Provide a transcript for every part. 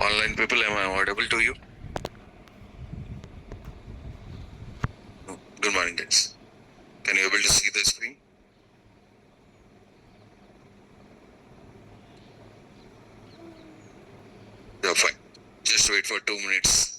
Online people, am I audible to you? No. Good morning, guys. Can you able to see the screen? Yeah, fine. Just wait for 2 minutes.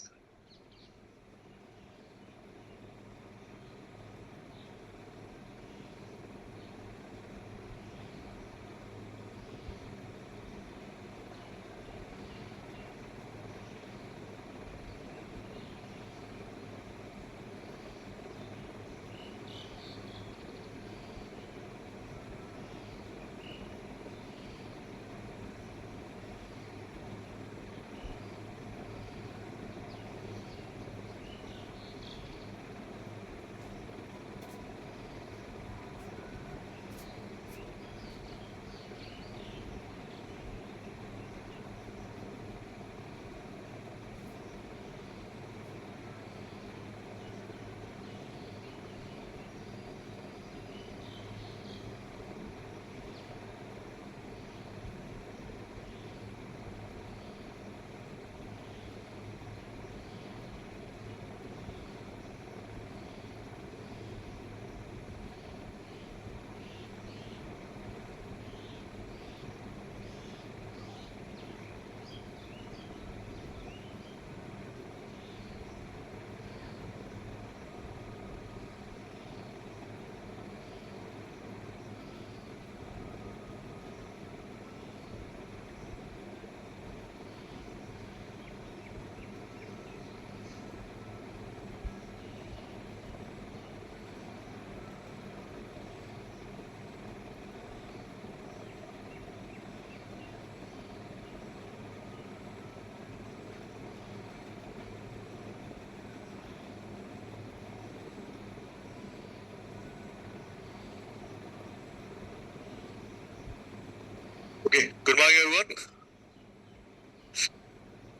Okay. Good morning, everyone.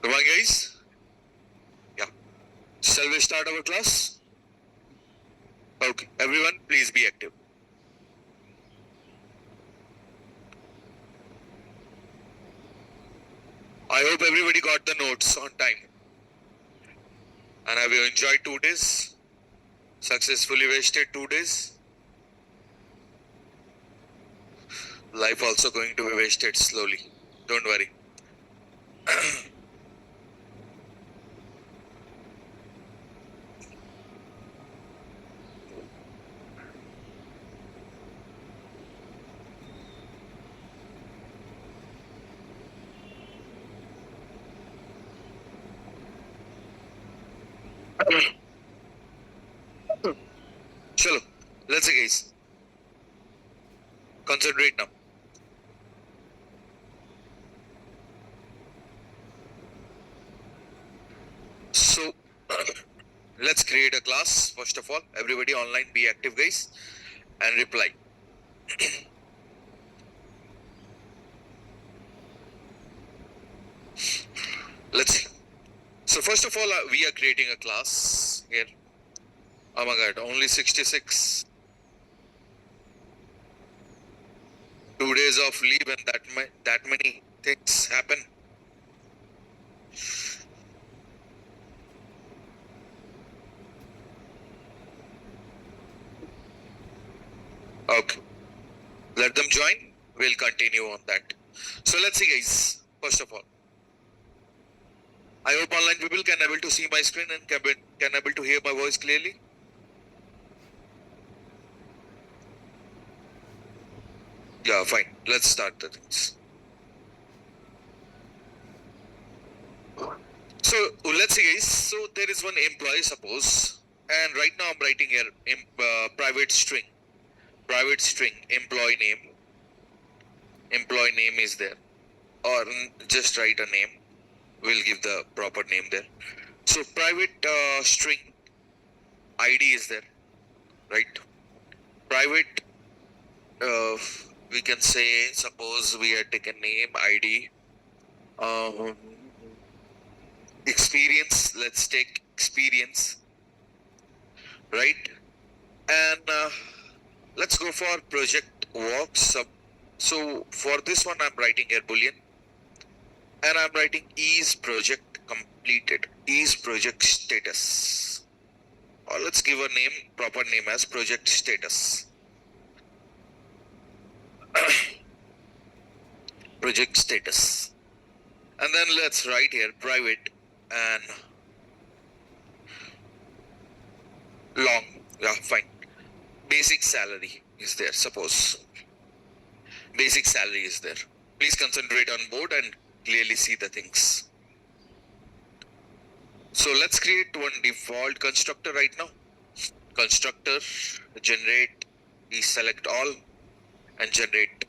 Good morning, guys. Yeah. Shall we start our class? Okay. Everyone, please be active. I hope everybody got the notes on time. And have you enjoyed 2 days? Successfully wasted 2 days? Life also going to be wasted slowly. Don't worry. Chalo, let's see, guys. Concentrate now. So, let's create a class. First of all, everybody online, be active, guys, and reply. Let's see. So, first of all, we are creating a class here. Oh my God, only 66. 2 days of leave and that many things happen. Okay. Let them join. We'll continue on that. So let's see, guys. First of all, I hope online people can able to see my screen and can able to hear my voice clearly. Yeah, fine. Let's start the things. So let's see, guys. So there is one employee, suppose, and right now I'm writing here private string. Private string employee name. Employee name is there, or just write a name. We'll give the proper name there. So private string ID is there, right? Private, we can say, suppose we had taken name ID. Experience, let's take experience, right? And let's go for project work sub. So for this one, I'm writing here Boolean. and I'm writing is project completed, is project status, or let's give a name, proper name as project status. Project status, and then let's write here private and long, yeah, fine. Basic salary is there, suppose. Basic salary is there. Please concentrate on board and clearly see the things. So let's create one default constructor right now. Constructor, generate, we select all and generate.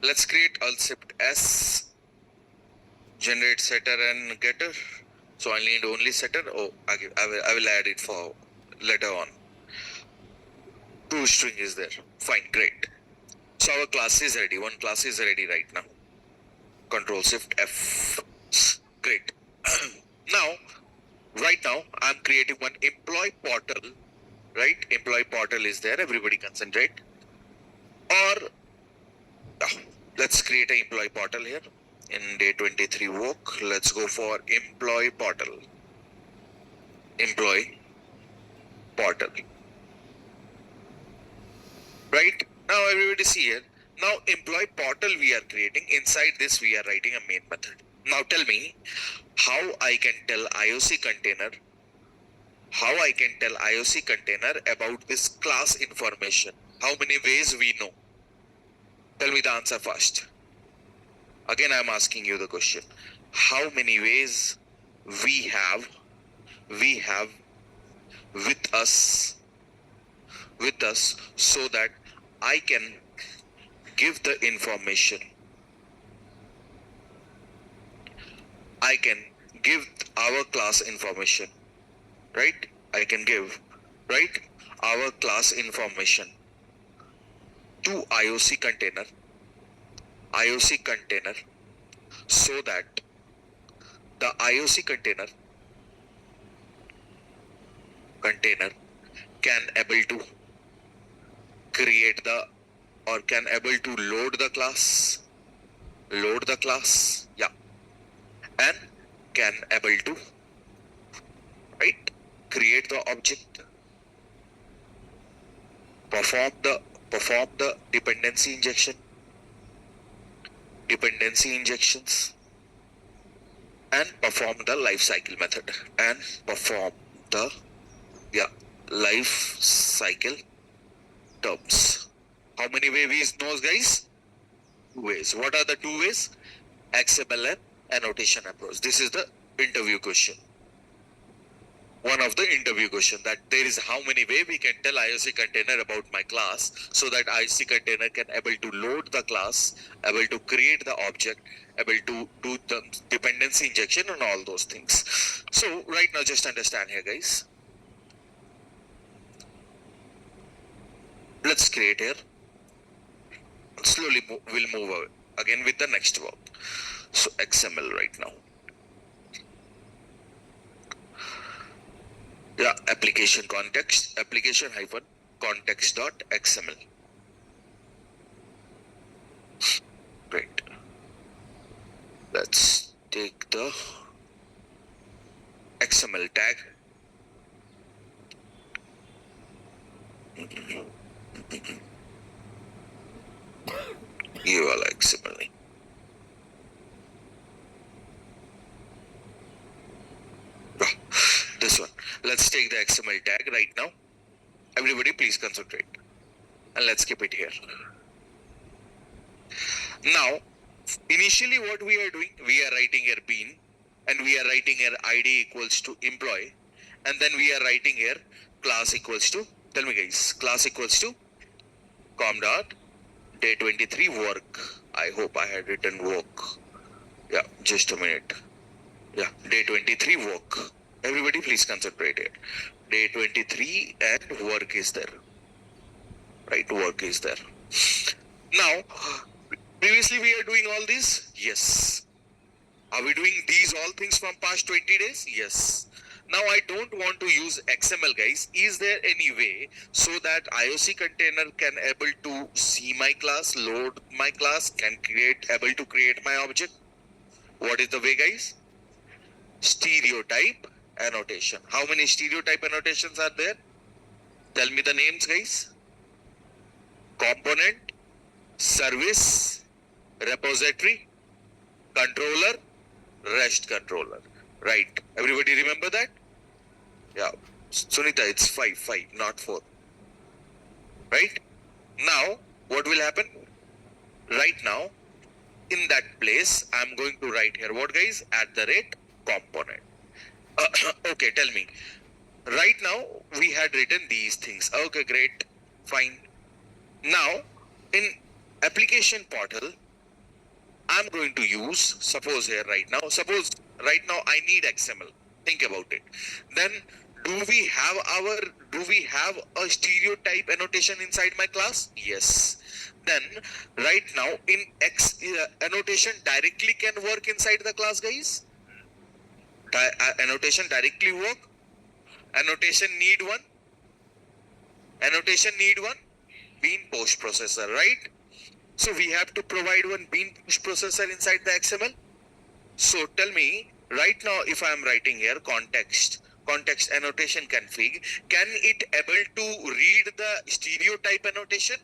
Let's create Alcept S, generate setter and getter. So I need only setter. Oh, I will add it for later on. ToString is there. Fine, great. So our class is ready. One class is ready right now. Control Shift F. Great. Now, right now, I'm creating one employee portal. Right? Employee portal is there. Everybody concentrate. Or let's create an employee portal here. In day 23 work, let's go for employee portal. Employee portal. Right? Now everybody see here. Now employee portal we are creating. Inside this we are writing a main method. Now tell me how I can tell IOC container, about this class information. How many ways we know? Tell me the answer first. Again, I'm asking you the question. How many ways we have with us so that I can give the information. I can give our class information, right? I can give, right, our class information to IOC container, so that the IOC container can able to create the, or can able to load the class, yeah, and can able to, right, create the object, perform the dependency injections, and perform the life cycle method, and perform the life cycle terms. How many ways knows, guys? 2 ways. What are the 2 ways? XML and annotation approach. This is the interview question. One of the interview question, that there is how many way we can tell IOC container about my class, so that IOC container can able to load the class, able to create the object, able to do the dependency injection and all those things. So right now just understand here, guys. Let's create here. Slowly we'll move again with the next work. So XML right now. Yeah, application context, application hyphen context dot XML. Great. Let's take the XML tag. UL XML. This one. Let's take the XML tag right now. Everybody please concentrate. And let's keep it here. Now, initially what we are doing, we are writing here bean, and we are writing here ID equals to employee, and then we are writing here class equals to, tell me guys, class equals to com dot day 23 work. I hope I had written work. Yeah, just a minute. Yeah, day 23 work. Everybody please concentrate here. Day 23 and work is there. Right, work is there. Now, previously we are doing all this? Yes. Are we doing these all things from past 20 days? Yes. Now I don't want to use XML, guys. Is there any way so that IOC container can able to see my class, load my class, can able to create my object? What is the way, guys? Stereotype annotation. How many stereotype annotations are there? Tell me the names, guys. Component, service, repository, controller, REST controller. Right. Everybody remember that? Yeah. Sunita, it's five, not 4. Right? Now, what will happen? Right now, in that place, I'm going to write here. What, guys? @component. Okay, tell me. Right now, we had written these things. Okay, great. Fine. Now, in application portal, I'm going to use, suppose here right now, I need XML. Think about it. Then do we have a stereotype annotation inside my class? Yes. Then right now in annotation directly can work inside the class, guys. Annotation directly work. Annotation need one. Bean post processor, right? So we have to provide one bean push processor inside the XML. So tell me, right now if I am writing here context annotation config, can it able to read the stereotype annotation?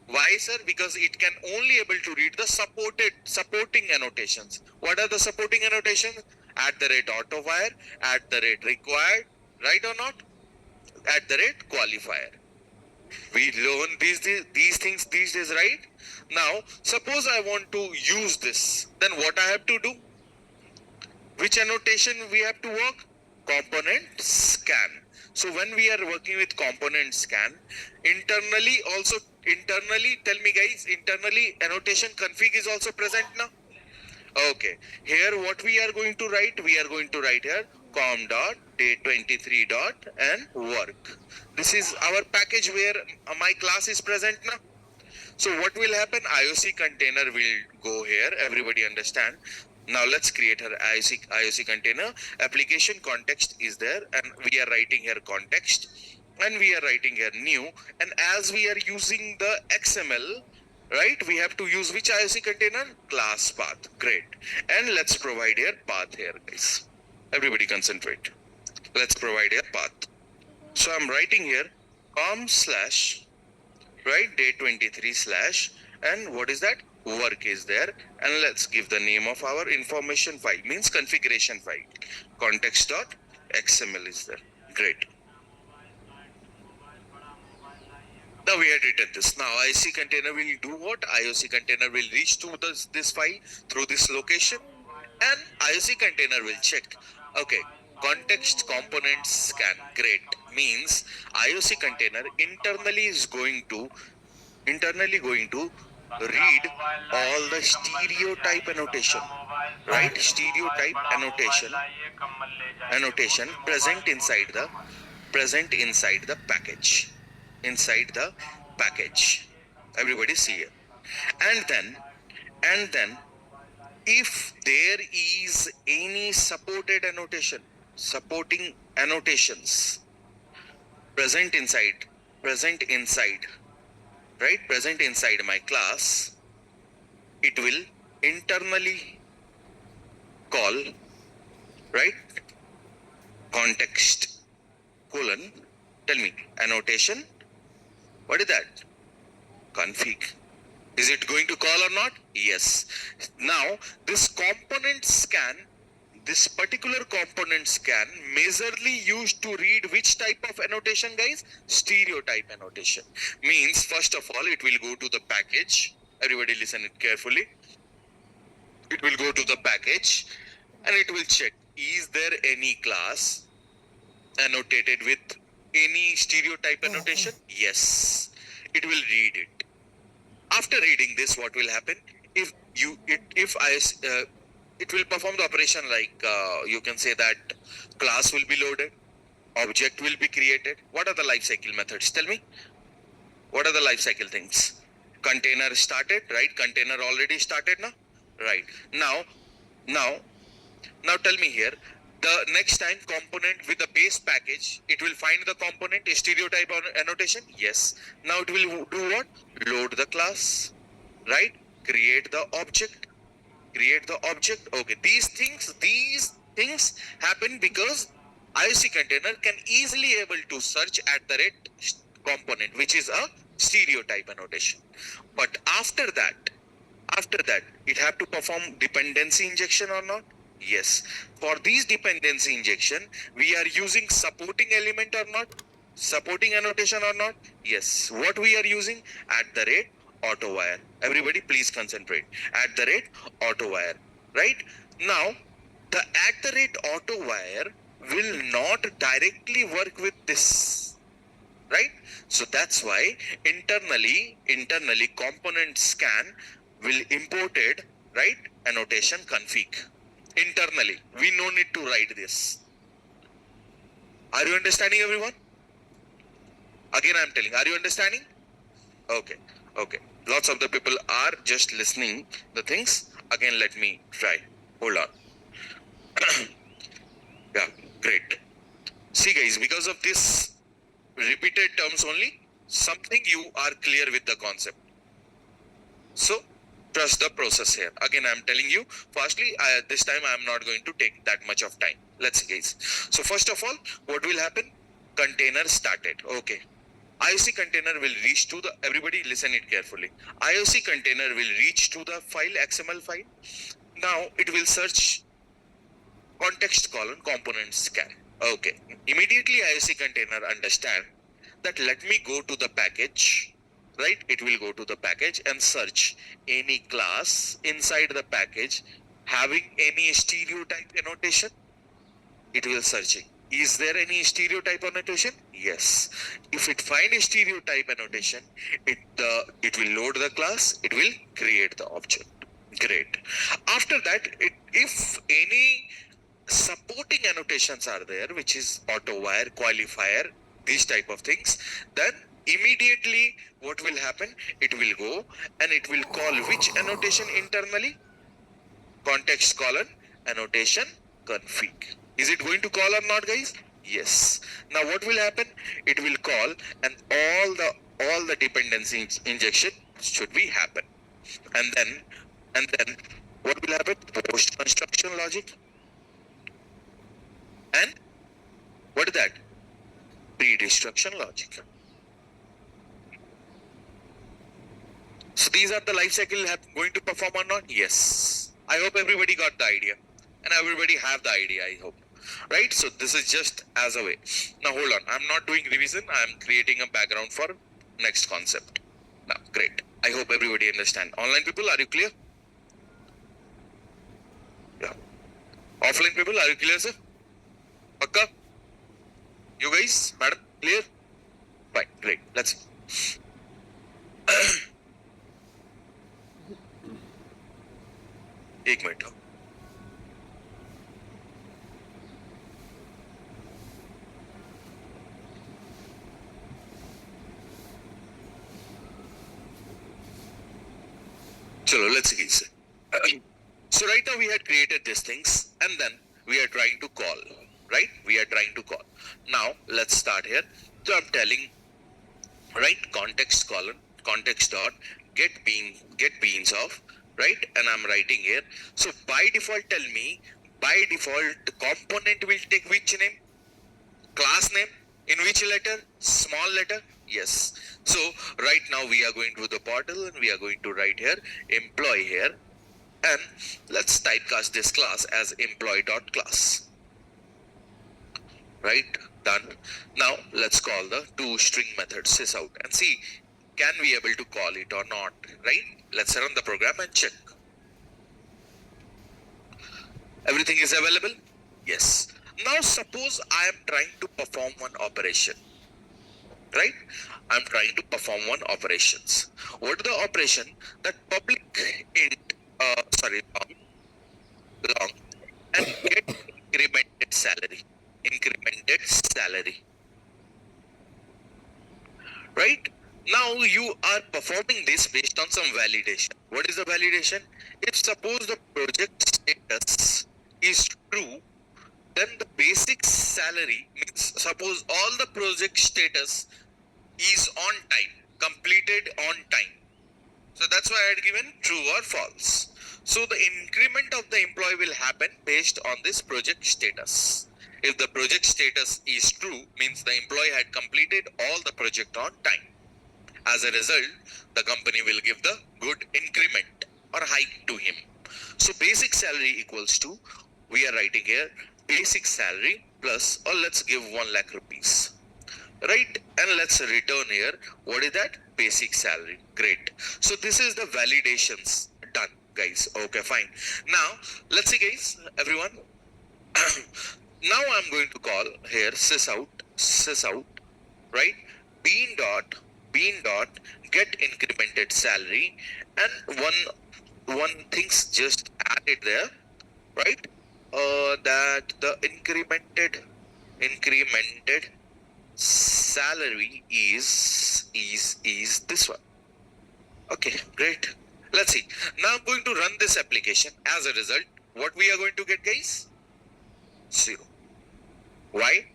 Why, sir? Because it can only able to read the supporting annotations. What are the supporting annotations? @autowire, @required, right or not? @qualifier. We learn these things these days, right? Now, suppose I want to use this, then what I have to do? Which annotation we have to work? Component scan. So when we are working with component scan, internally, tell me guys, internally annotation config is also present now. Okay, here what we are going to write? We are going to write here com.date23 and work. This is our package where my class is present now. So what will happen? IOC container will go here. Everybody understand? Now let's create our IOC container. Application context is there, and we are writing here context, and we are writing here new. And as we are using the XML, right, we have to use which IOC container? Class path. Great. And let's provide here path here, guys. Everybody concentrate. Let's provide here path. So I'm writing here com/ right, day23/ and what is that? Work is there, and let's give the name of our information file, means configuration file. Context.xml is there. Great. Now we had written this. Now IOC container will do what? IOC container will reach to this file through this location, and IOC container will check. Okay, context components scan. Great. Means IOC container internally going to read all the stereotype annotation, right? Stereotype annotation present inside the package. Everybody see here. And then if there is any supporting annotations present inside my class, it will internally call, right, context : tell me annotation. What is that? Config. Is it going to call or not? Yes. Now this particular component scan majorly used to read which type of annotation, guys? Stereotype annotation. Means first of all it will go to the package. Everybody listen it carefully. It will go to the package and it will check, is there any class annotated with any stereotype annotation? Yes. It will read it. After reading this, what will happen? It will perform the operation like you can say that class will be loaded, object will be created. What are the lifecycle methods? Tell me. What are the lifecycle things? Container started, right? Container already started now, right? Now tell me here. The next time component with the base package, it will find the component stereotype annotation. Yes. Now it will do what? Load the class, right? Create the object. create the object. Okay, these things happen because IOC container can easily able to search at the rate component, which is a stereotype annotation. But after that, it have to perform dependency injection or not? Yes. For these dependency injection, we are using supporting element or not? Supporting annotation or not? Yes. What we are using? At the rate auto wire. Everybody please concentrate. At the rate auto wire. Right? Now, the at the rate auto wire will not directly work with this. Right? So that's why internally component scan will imported, right, annotation config. Internally, we no need to write this. Are you understanding, everyone? Again, I am telling, are you understanding? Okay. Lots of the people are just listening the things. Again, let me try. Hold on. Yeah, great. See guys, because of this repeated terms only, something you are clear with the concept. So, trust the process here. Again, I am telling you, firstly, this time I am not going to take that much of time. Let's see guys. So first of all, what will happen? Container started. Okay. IOC container will reach to the, everybody listen it carefully. IOC container will reach to the file, XML file. Now it will search context colon component scan. Okay. Immediately IOC container understand that let me go to the package. Right, it will go to the package and search any class inside the package having any stereotype annotation. It will search it. Is there any stereotype annotation? Yes. If it find a stereotype annotation, it will load the class. It will create the object. Great. After that, if any supporting annotations are there, which is auto wire, qualifier, these type of things, then immediately what will happen? It will go and it will call which annotation internally? Context colon annotation config. Is it going to call or not, guys? Yes. Now what will happen? It will call and all the dependency injection should be happen. And then what will happen? Post construction logic. And what is that? Pre-destruction logic. So these are the life cycle going to perform or not? Yes. I hope everybody got the idea. And everybody have the idea, I hope. Right? So this is just as a way. Now hold on. I'm not doing revision. I'm creating a background for next concept. Now, great. I hope everybody understand. Online people, are you clear? Yeah. Offline people, are you clear, sir? Pakka? You guys, madam, clear? Fine, great. Let's see. एक minute चलो let's see. So right now we had created these things and then we are trying to call, right? We are trying to call. Now let's start here. So I'm telling, right, context colon, context dot get beans of, right? And I'm writing here. So by default, tell me, by default, the component will take which name? Class name. In which letter? Small letter? Yes. So right now we are going to the portal and we are going to write here employee here. And let's typecast this class as employee.class. Right? Done. Now let's call the toString method sysout and see can we able to call it or not, right? Let's run the program and check. Everything is available? Yes. Now suppose I am trying to perform one operation, right? I'm trying to perform one operations. What is the operation? That public int, long and get incremented salary. Right? Now you are performing this based on some validation. What is the validation? If suppose the project status is true, then the basic salary means suppose all the project status is on time, completed on time. So that's why I had given true or false. So the increment of the employee will happen based on this project status. If the project status is true, means the employee had completed all the project on time. As a result, the company will give the good increment or hike to him. So basic salary equals to, we are writing here, basic salary plus, or let's give 1 lakh rupees. Right? And let's return here. What is that? Basic salary. Great. So this is the validations done, guys. Okay, fine. Now, let's see, guys, everyone. Now I'm going to call here sys out, right? Bean dot get incremented salary, and one things just added there, right? That the incremented salary is this one. Okay, great. Let's see. Now I'm going to run this application. As a result, what we are going to get, guys? 0. Why?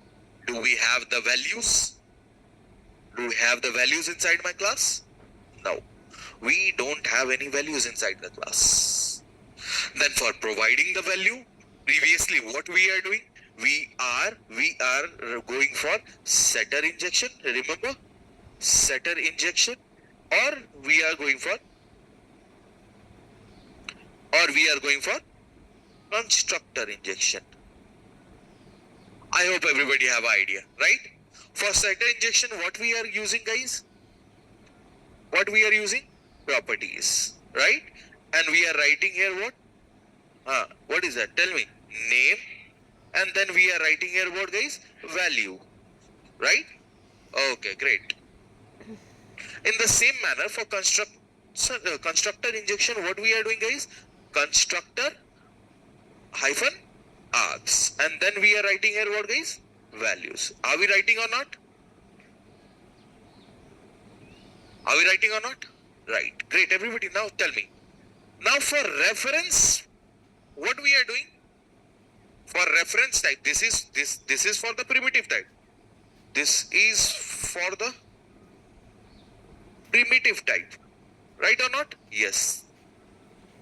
Do we have the values? Do we have the values inside my class? No. We don't have any values inside the class. Then for providing the value, previously what we are doing? We are going for setter injection. Remember? Setter injection. Or we are going for constructor injection. I hope everybody have an idea, right? For setter injection, what we are using, guys? What we are using? Properties, right? And we are writing here what? What is that? Tell me. Name. And then we are writing here what, guys? Value, right? Okay, great. In the same manner, for constructor injection, what we are doing, guys? Constructor hyphen args, and then we are writing here what, guys? Values. Are we writing or not? Are we writing or not? Right. Great. Everybody now tell me. Now for reference, what we are doing? For reference type, this is for the primitive type. This is for the primitive type. Right or not? Yes.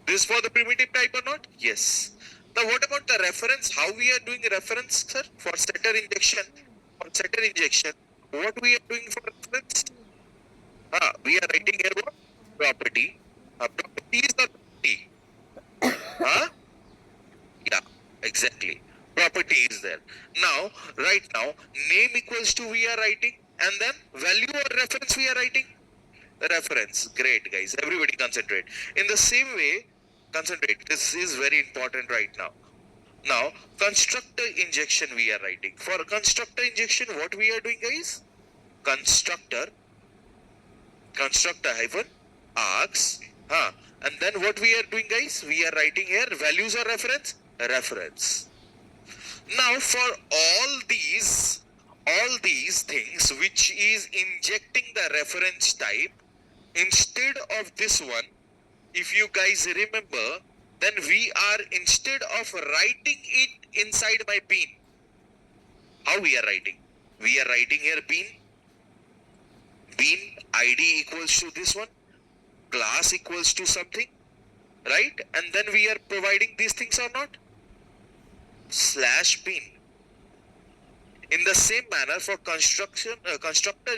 This for the primitive type or not? Yes. Now what about the reference? How we are doing reference, sir? For setter injection. What we are doing for reference? We are writing here what? Property. Property is the property. Yeah, exactly. Property is there. Now, right now, name equals to we are writing, and then value or reference we are writing? Reference. Great, guys. Everybody concentrate. In the same way, concentrate. This is very important right now. Now, constructor injection we are writing. For constructor injection, what we are doing, guys? Constructor hyphen args. And then what we are doing, guys? We are writing here values or reference? Reference. Now, for all these things which is injecting the reference type, instead of this one, if you guys remember, then we are, instead of writing it inside my bean, how we are writing? We are writing here bean ID equals to this one, class equals to something, right? And then we are providing these things or not? Slash bean. In the same manner, for constructor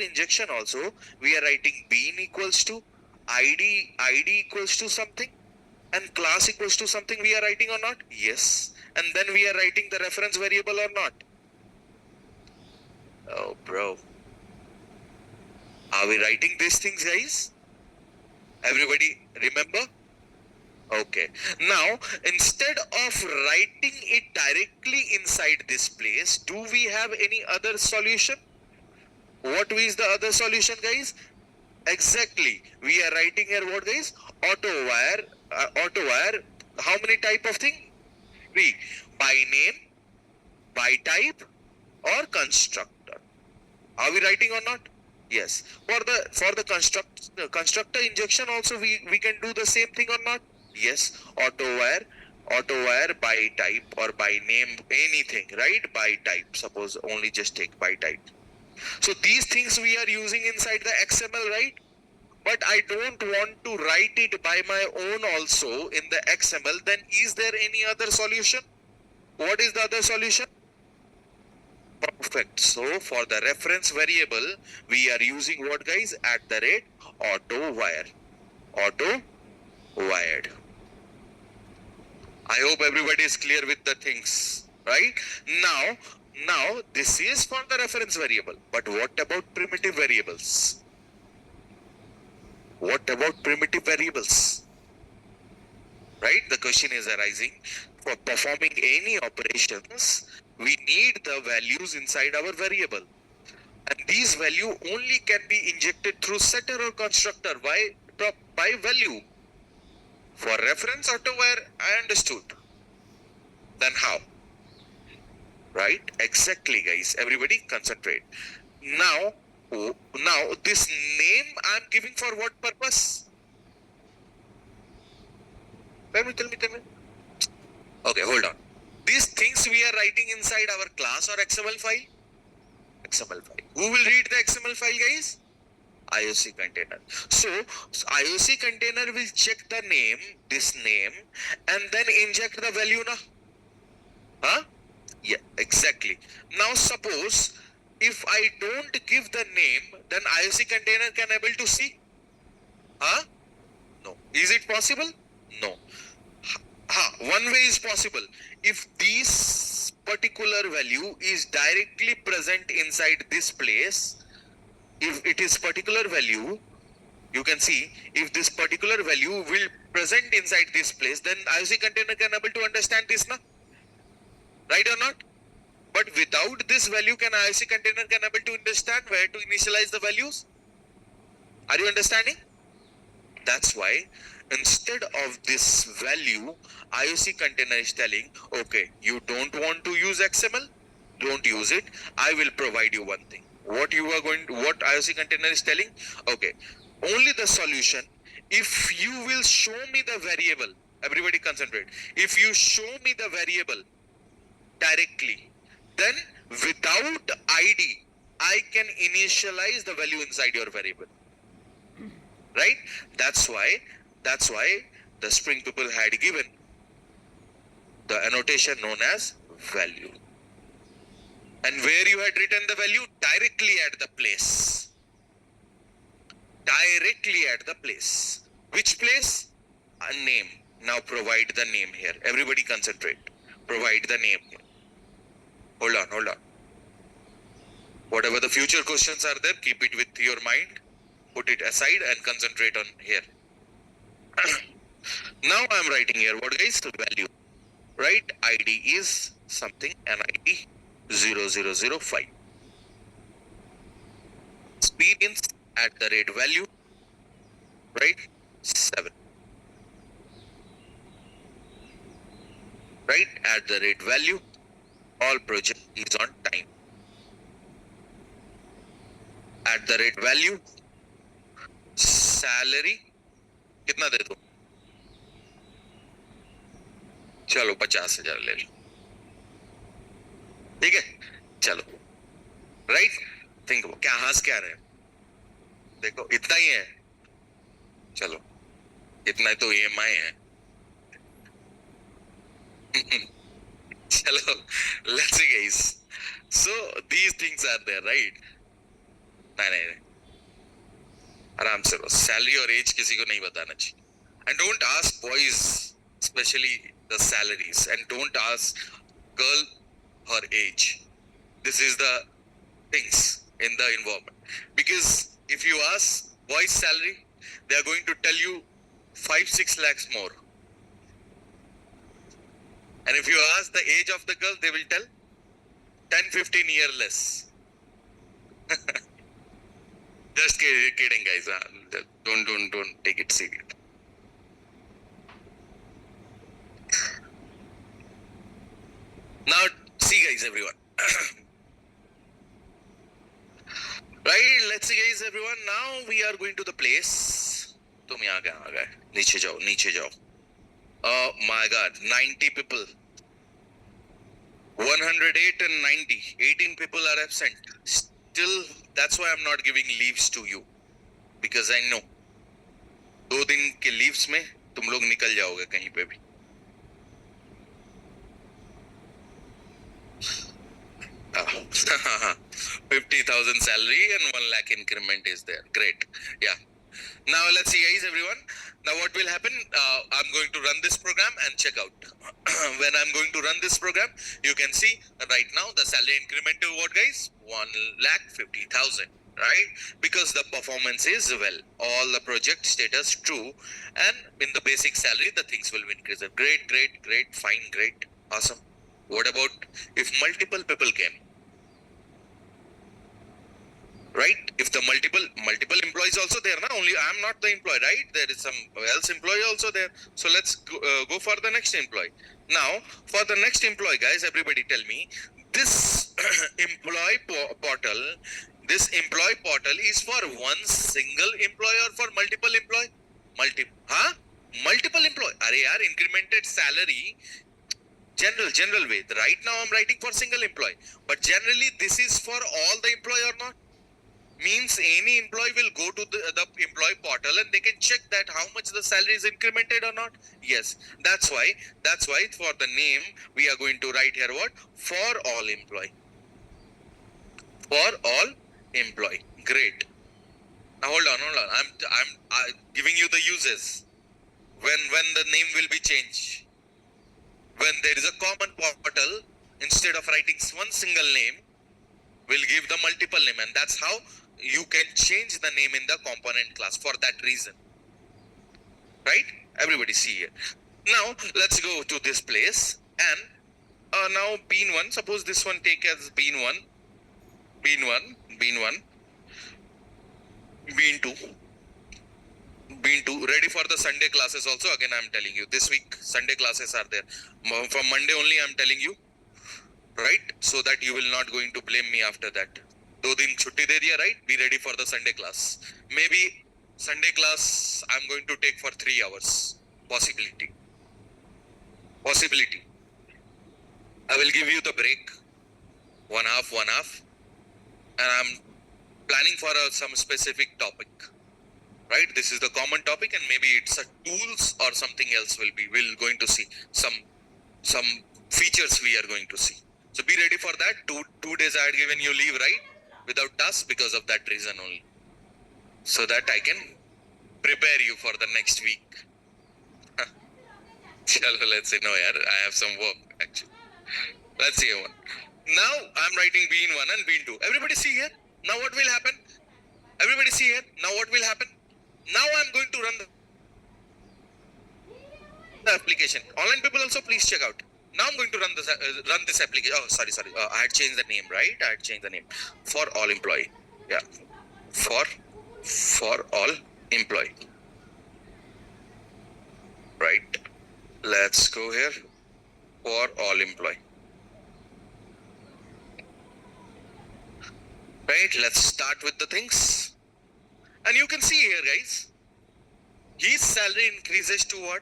injection also, we are writing bean equals to ID equals to something, and class equals to something. We are writing or not? Yes. And then we are writing the reference variable or not? Oh, bro. Are we writing these things, guys? Everybody remember? Okay. Now, instead of writing it directly inside this place, do we have any other solution? What is the other solution, guys? Exactly. We are writing here what, guys? Auto wire. How many type of thing? 3. By name, by type, or constructor. Are we writing or not? Yes. For the constructor injection also we can do the same thing or not? Yes. Auto wire by type or by name, anything, right? By type. Suppose only just take by type. So these things we are using inside the XML, right? but I don't want to write it by my own also in the XML, then is there any other solution? What is the other solution? Perfect. So for the reference variable, we are using what, guys? @auto wire. Auto wired. I hope everybody is clear with the things, right? Now this is for the reference variable, but what about primitive variables? What about primitive variables? Right? The question is arising. For performing any operations, we need the values inside our variable. And these value only can be injected through setter or constructor by value. For reference auto wire, I understood. Then how? Right? Exactly, guys. Everybody concentrate. Now this name I'm giving for what purpose? Tell me. Okay, hold on. These things we are writing inside our class or XML file? XML file. Who will read the XML file, guys? IOC container. So IOC container will check the name, this name, and then inject the value, na? Huh? Yeah, exactly. Now suppose if I don't give the name, then IOC container can able to see? Huh? No. Is it possible? No. One way is possible. If this particular value is directly present inside this place, if it is particular value, you can see if this particular value will present inside this place, then IOC container can able to understand this, na? Right or not? But without this value, can IOC container can able to understand where to initialize the values? Are you understanding? That's why instead of this value, IOC container is telling, okay, you don't want to use XML, don't use it. I will provide you one thing. What IOC container is telling? Okay, only the solution. If you will show me the variable, everybody concentrate. If you show me the variable directly, then without ID, I can initialize the value inside your variable. Right? That's why the Spring people had given the annotation known as value. And where you had written the value? Directly at the place. Directly at the place. Which place? A name. Now provide the name here. Everybody concentrate. Provide the name here. Hold on. Whatever the future questions are there, keep it with your mind. Put it aside and concentrate on here. Now I'm writing here, what, guys? Value. Right? ID is something, an ID 0005. Experience @value, right? 7. Right? @value. All project is on time. @value. Salary कितना दे दो? चलो 50,000 ले लो, ठीक है? चलो, right? Think क्या हंस क्या रहे? देखो इतना ही है, चलो इतना तो EMI है. चलो, let's see, guys. So these things are there, right? नहीं आराम से बस सैलरी और एज किसी को नहीं बताना चाहिए. And don't ask boys specially the salaries, and don't ask girl her age. This is the things in the environment, because if you ask boys salary, they are going to tell you 5-6 lakhs more, and if you ask the age of the girl, they will tell 10-15 year less. Just kidding, guys. Don't take it serious. Now, see, guys, everyone. Right? Let's see, guys, everyone. Now we are going to the place. तुम यहाँ कहाँ आ गए? नीचे जाओ. Oh my God, 90 people. 108 and 90. 18 people are absent. Still, that's why I'm not giving leaves to you, because I know 2 दिन के leaves में तुम लोग निकल जाओगे कहीं पे भी. 50,000 salary and 1 lakh increment is there. Great. Yeah. Now let's see, guys, everyone. Now what will happen? I'm going to run this program and check out. When I'm going to run this program, you can see right now the salary increment to what, guys? 1,50,000. Right? Because the performance is well, all the project status true, and in the basic salary the things will increase. Great, great, great, fine, great, awesome. What about if multiple people came? Right? If the multiple employees also there, na? Only I am not the employee, right? There is some else employee also there. So let's go for the next employee. Now, for the next employee, guys, everybody tell me, this portal, this employee portal is for one single employee or for multiple employee? Multiple employee. Are yaar, incremented salary. General way. Right now I'm writing for single employee. But generally this is for all the employee or not? Means any employee will go to the employee portal and they can check that how much the salary is incremented or not. Yes, that's why for the name we are going to write here what? For all employee. For all employee. Great. Now hold on. I'm giving you the uses. When the name will be changed. When there is a common portal, instead of writing one single name, we'll give the multiple name, and that's how you can change the name in the component class for that reason. Right? Everybody see here. Now, let's go to this place, and now bean1, suppose this one take as bean1, bean2, ready for the Sunday classes also. Again, I'm telling you, this week Sunday classes are there. From Monday only I'm telling you, right? So that you will not going to blame me after that. 2 दिन छुट्टी दे दिया, right? Be ready for the Sunday class. Maybe Sunday class I'm going to take for 3 hours. Possibility. I will give you the break. One half. And I'm planning for some specific topic. Right? This is the common topic, and maybe it's a tools or something else we're going to see. Some features we are going to see. So be ready for that. 2 days I had given you leave, right? Without task, because of that reason only. So that I can prepare you for the next week. Chalo, let's see. No, yaar, I have some work actually. Let's see one. Now I'm writing bean1 and bean2. Everybody see here. Now what will happen? Everybody see here. Now what will happen? Now I'm going to run the application. Online people also please check out. Now I'm going to run this application. Oh, sorry. I had changed the name, right? I had changed the name. For all employee. Yeah. For all employee. Right. Let's go here. For all employee. Right. Let's start with the things. And you can see here, guys. His salary increases to what?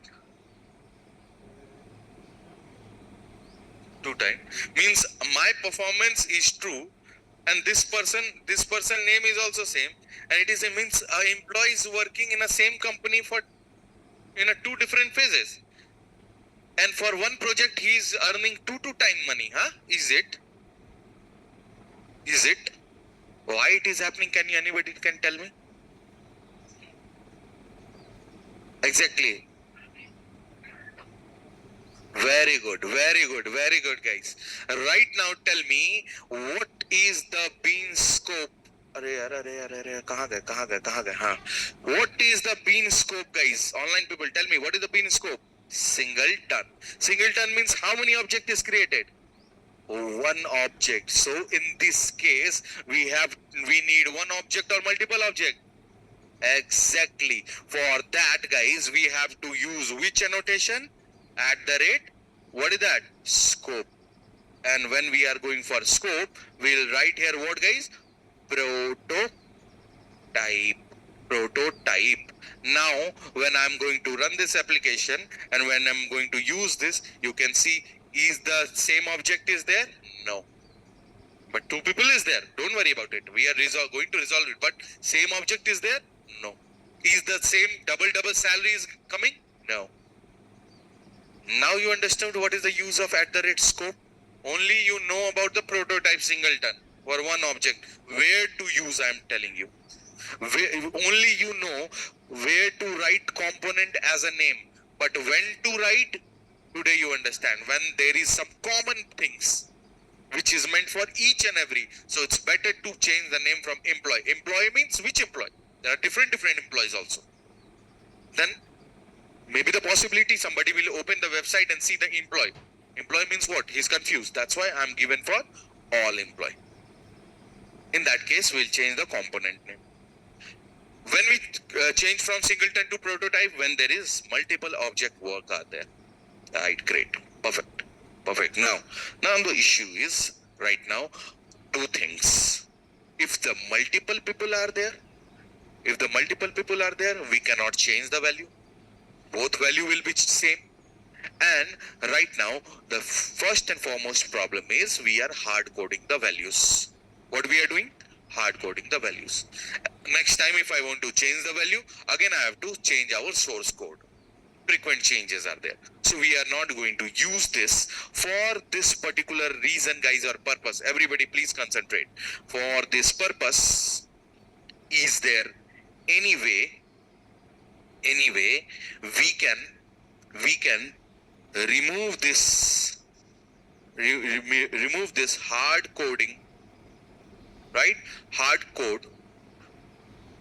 2 times. Means my performance is true, and this person name is also same, and it is means employee is working in a same company for in a 2 different phases, and for one project he is earning 2 time money. Is it? Why it is happening? Anybody can tell me? Exactly. Very good, guys. Right now, tell me, what is the bean scope? What is the bean scope, guys? Online people, tell me, what is the bean scope? Singleton. Singleton means how many object is created? 1 object. So in this case, we need 1 object or multiple object? Exactly. For that, guys, we have to use which annotation? @ what is that? Scope. And when we are going for scope, we'll write here what, guys? Prototype. Now, when I'm going to run this application and when I'm going to use this, you can see, is the same object is there? No. But 2 people is there. Don't worry about it. We are going to resolve it. But same object is there? No. Is the same double salary is coming? No. Now you understand what is the use of @scope. Only you know about the prototype singleton for one object. Where to use, I am telling you. Only you know where to write component as a name, but when to write, today you understand. When there is some common things which is meant for each and every, so it's better to change the name from employee. Employee means which employee? There are different employees also. Then maybe the possibility somebody will open the website and see the employee. Employee means what? He's confused. That's why I'm given for all employee. In that case, we'll change the component name. When we change from singleton to prototype, when there is multiple object work are there. Right, great, perfect. Now the issue is right now two things. If the multiple people are there, we cannot change the value. Both value will be same. And right now, the first and foremost problem is we are hard coding the values. What we are doing? Hard coding the values. Next time if I want to change the value, again I have to change our source code. Frequent changes are there. So we are not going to use this for this particular reason, guys, or purpose. Everybody please concentrate. For this purpose, is there any way we can remove this hard coding, right? Hard code,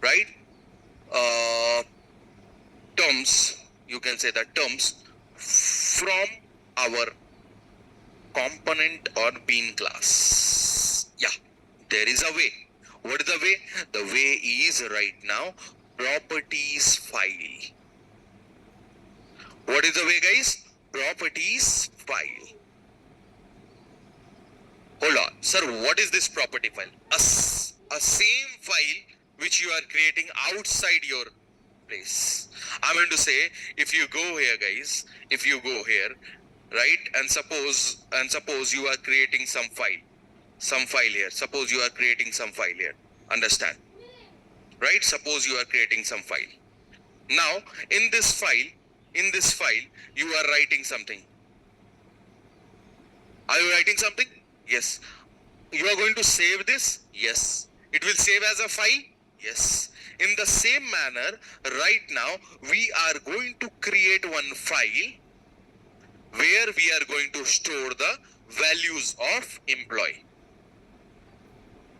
right? Terms, you can say the terms from our component or bean class. Yeah, there is a way. What is the way? The way is right now properties file. What is the way, guys? Properties file. Hold on, sir, what is this property file? A same file which you are creating outside your place. I'm going to say, if you go here, guys, right, and suppose you are creating some file here. Suppose you are creating some file here. Understand? Right? Suppose you are creating some file. Now, in this file, you are writing something. Are you writing something? Yes. You are going to save this? Yes. It will save as a file? Yes. In the same manner, right now, we are going to create one file where we are going to store the values of employee.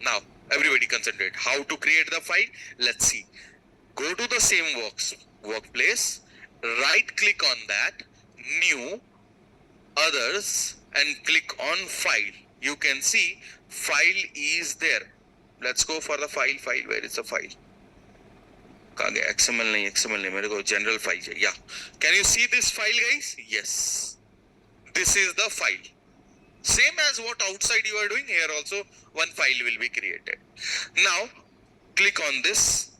Now, everybody concentrate. How to create the file? Let's see. Go to the same workplace, right click on that, new, others, and click on file. You can see file is there. Let's go for the file. Where is the file? XML nahi, mere ko general file hai. Yeah. Can you see this file, guys? Yes. This is the file. Same as what outside you are doing, here also one file will be created. Now, click on this,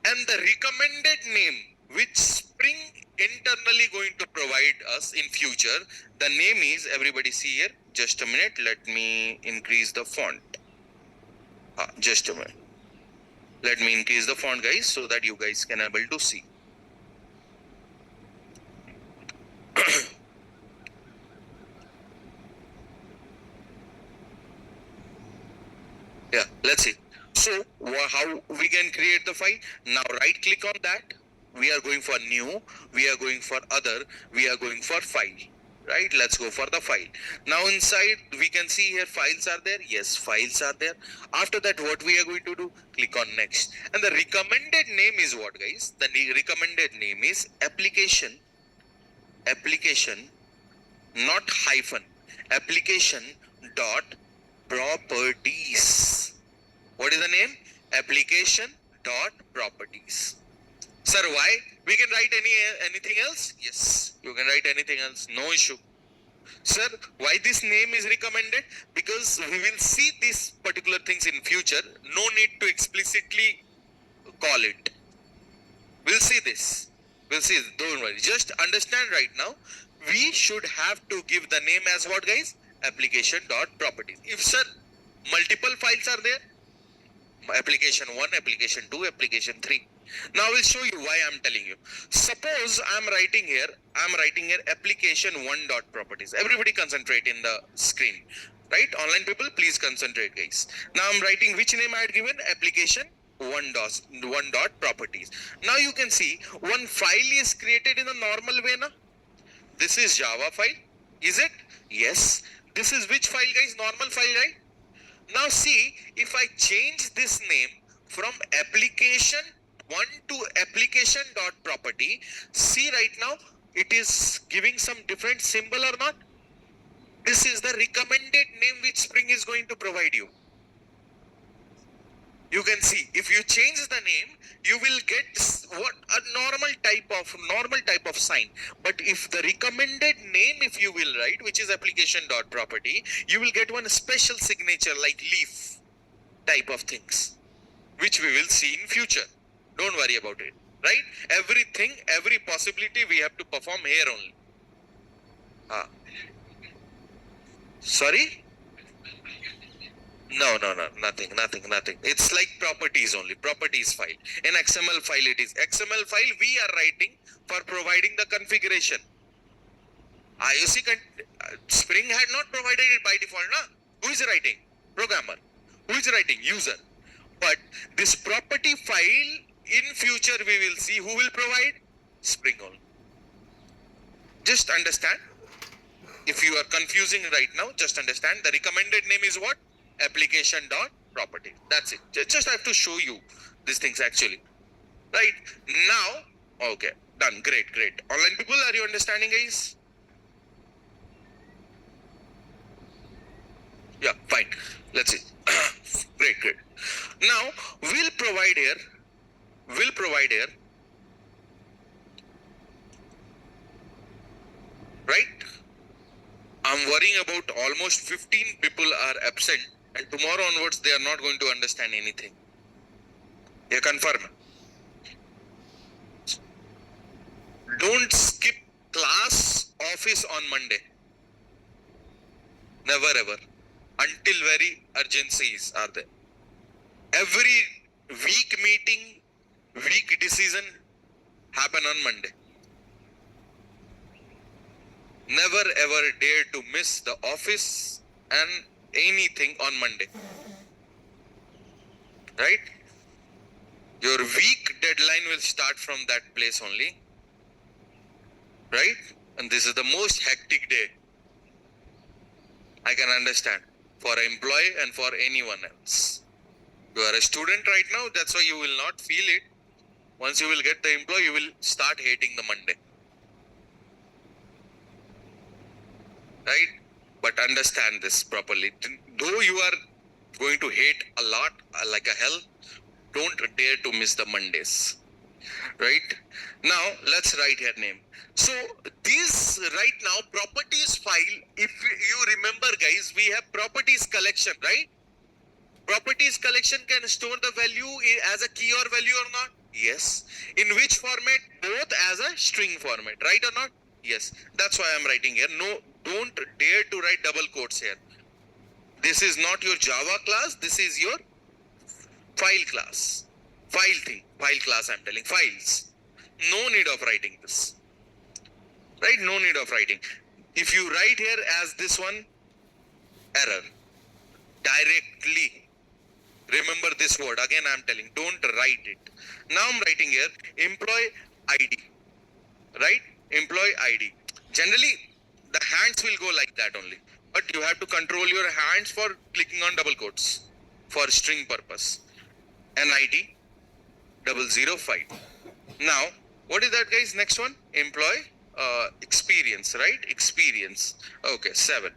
and the recommended name which Spring internally going to provide us in future, the name is, everybody see here, just a minute, let me increase the font. Just a minute. Let me increase the font, guys, so that you guys can able to see. Yeah, let's see. So how we can create the file? Now right click on that. We are going for new, we are going for other, we are going for file. Right, let's go for the file. Now inside we can see here files are there. Yes, files are there. After that, what we are going to do? Click on next. And the recommended name is what, guys? The recommended name is application, not hyphen, application dot properties. What is the name? Application dot properties. Sir, why? We can write anything else? Yes, you can write anything else, no issue. Sir, why this name is recommended? Because we will see these particular things in future. No need to explicitly call it. We'll see this. Don't worry. Just understand right now, we should have to give the name as what, guys? Application dot properties. If, sir, multiple files are there, application 1, application 2, application 3. Now I will show you why I'm telling you. Suppose I'm writing here application 1 dot properties. Everybody concentrate in the screen, right? Online people, please concentrate, guys. Now I'm writing which name I had given, application 1 dot properties. Now you can see one file is created in a normal way now. This is Java file, is it? Yes. This is which file, guys? Normal file, right? Now see, if I change this name from application 1 to application dot property, see right now it is giving some different symbol or not? This is the recommended name which Spring is going to provide you. You can see if you change the name, you will get what a normal type of sign. But if the recommended name, if you will write, which is application dot property, you will get one special signature like leaf type of things, which we will see in future. Don't worry about it, right? Everything, every possibility we have to perform here only. Sorry? No, nothing. It's like properties only, properties file. In XML file it is. XML file we are writing for providing the configuration. IOC Spring had not provided it by default, na? Who is writing? Programmer. Who is writing? User. But this property file, in future we will see who will provide? Spring only. Just understand. If you are confusing right now, just understand the recommended name is what? Application dot property. That's it. Just have to show you these things actually. Right now, okay, done. Great. Online people, are you understanding, guys? Yeah, fine. Let's see. Great. Now we'll provide here. Right? I'm worrying about almost 15 people are absent, and tomorrow onwards they are not going to understand anything. You confirm? Don't skip class office on Monday. Never ever. Until very urgencies are there. Every week meeting, week decision happen on Monday. Never ever dare to miss the office and anything on Monday. Right? Your week deadline will start from that place only. Right? And this is the most hectic day. I can understand. For an employee and for anyone else. You are a student right now, that's why you will not feel it. Once you will get the employee, you will start hating the Monday. Right? But understand this properly. Though you are going to hate a lot, like a hell, don't dare to miss the Mondays. Right? Now, let's write here name. So, this right now, properties file, if you remember guys, we have properties collection, right? Properties collection can store the value as a key or value or not? Yes. In which format? Both as a string format, right or not? Yes. That's why I'm writing here. No, don't dare to write double quotes here. This is not your Java class. This is your file class. File class I'm telling. Files. No need of writing this. Right? No need of writing. If you write here as this one, error. Directly. Remember this word. Again I'm telling. Don't write it. Now I'm writing here employee ID. Right? Employee ID. Generally, the hands will go like that only. But you have to control your hands for clicking on double quotes for string purpose. NID 005. Now, what is that, guys? Next one, employee experience, right? Experience. Okay, 7.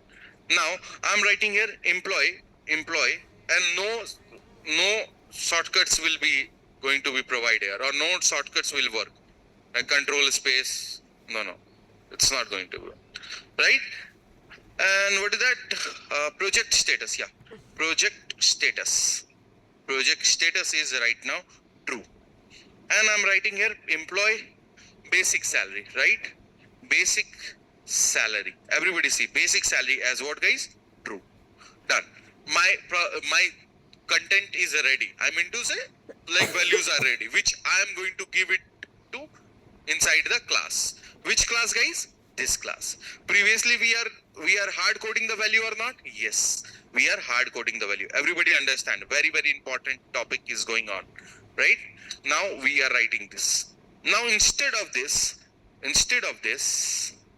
Now, I'm writing here employee, and no shortcuts will be going to be provided, or no shortcuts will work. Control space. No, it's not going to work. Right? And what is that? Project status. Yeah. Project status. Project status is right now true. And I'm writing here employee basic salary, right? Basic salary. Everybody see basic salary as what, guys? True. Done. My content is ready. I mean to say, like values are ready, which I am going to give it to inside the class. Which class, guys? This class. Previously we are hard coding the value or not? Yes, we are hard coding the value. Everybody understand? Very important topic is going on, right? Now we are writing this. Now instead of this,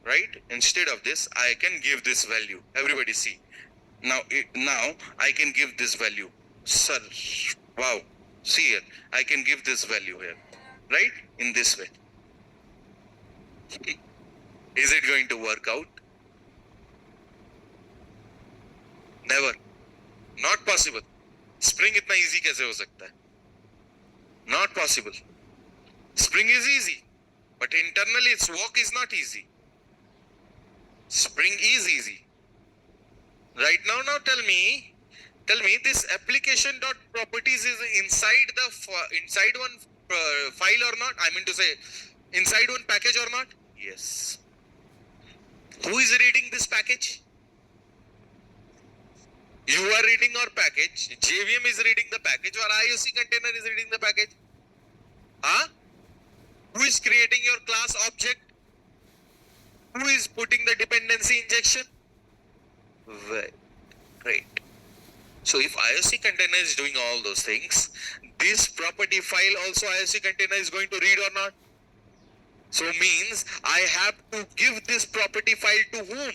right? Instead of this, I can give this value. Everybody see. Now I can give this value. Sir, wow. See here, I can give this value here, right? In this way. Is it going to work out? Never. Not possible. Spring इतना easy कैसे हो सकता है? Not possible. Spring is easy, but internally its work is not easy. Spring is easy. Right now tell me this application dot properties is inside one file or not? I mean to say, inside one package or not? Yes. Who is reading this package? You are reading our package. JVM is reading the package, or IOC container is reading the package. Huh? Who is creating your class object? Who is putting the dependency injection? Well, great. So if IOC container is doing all those things, this property file also IOC container is going to read or not? So means I have to give this property file to whom?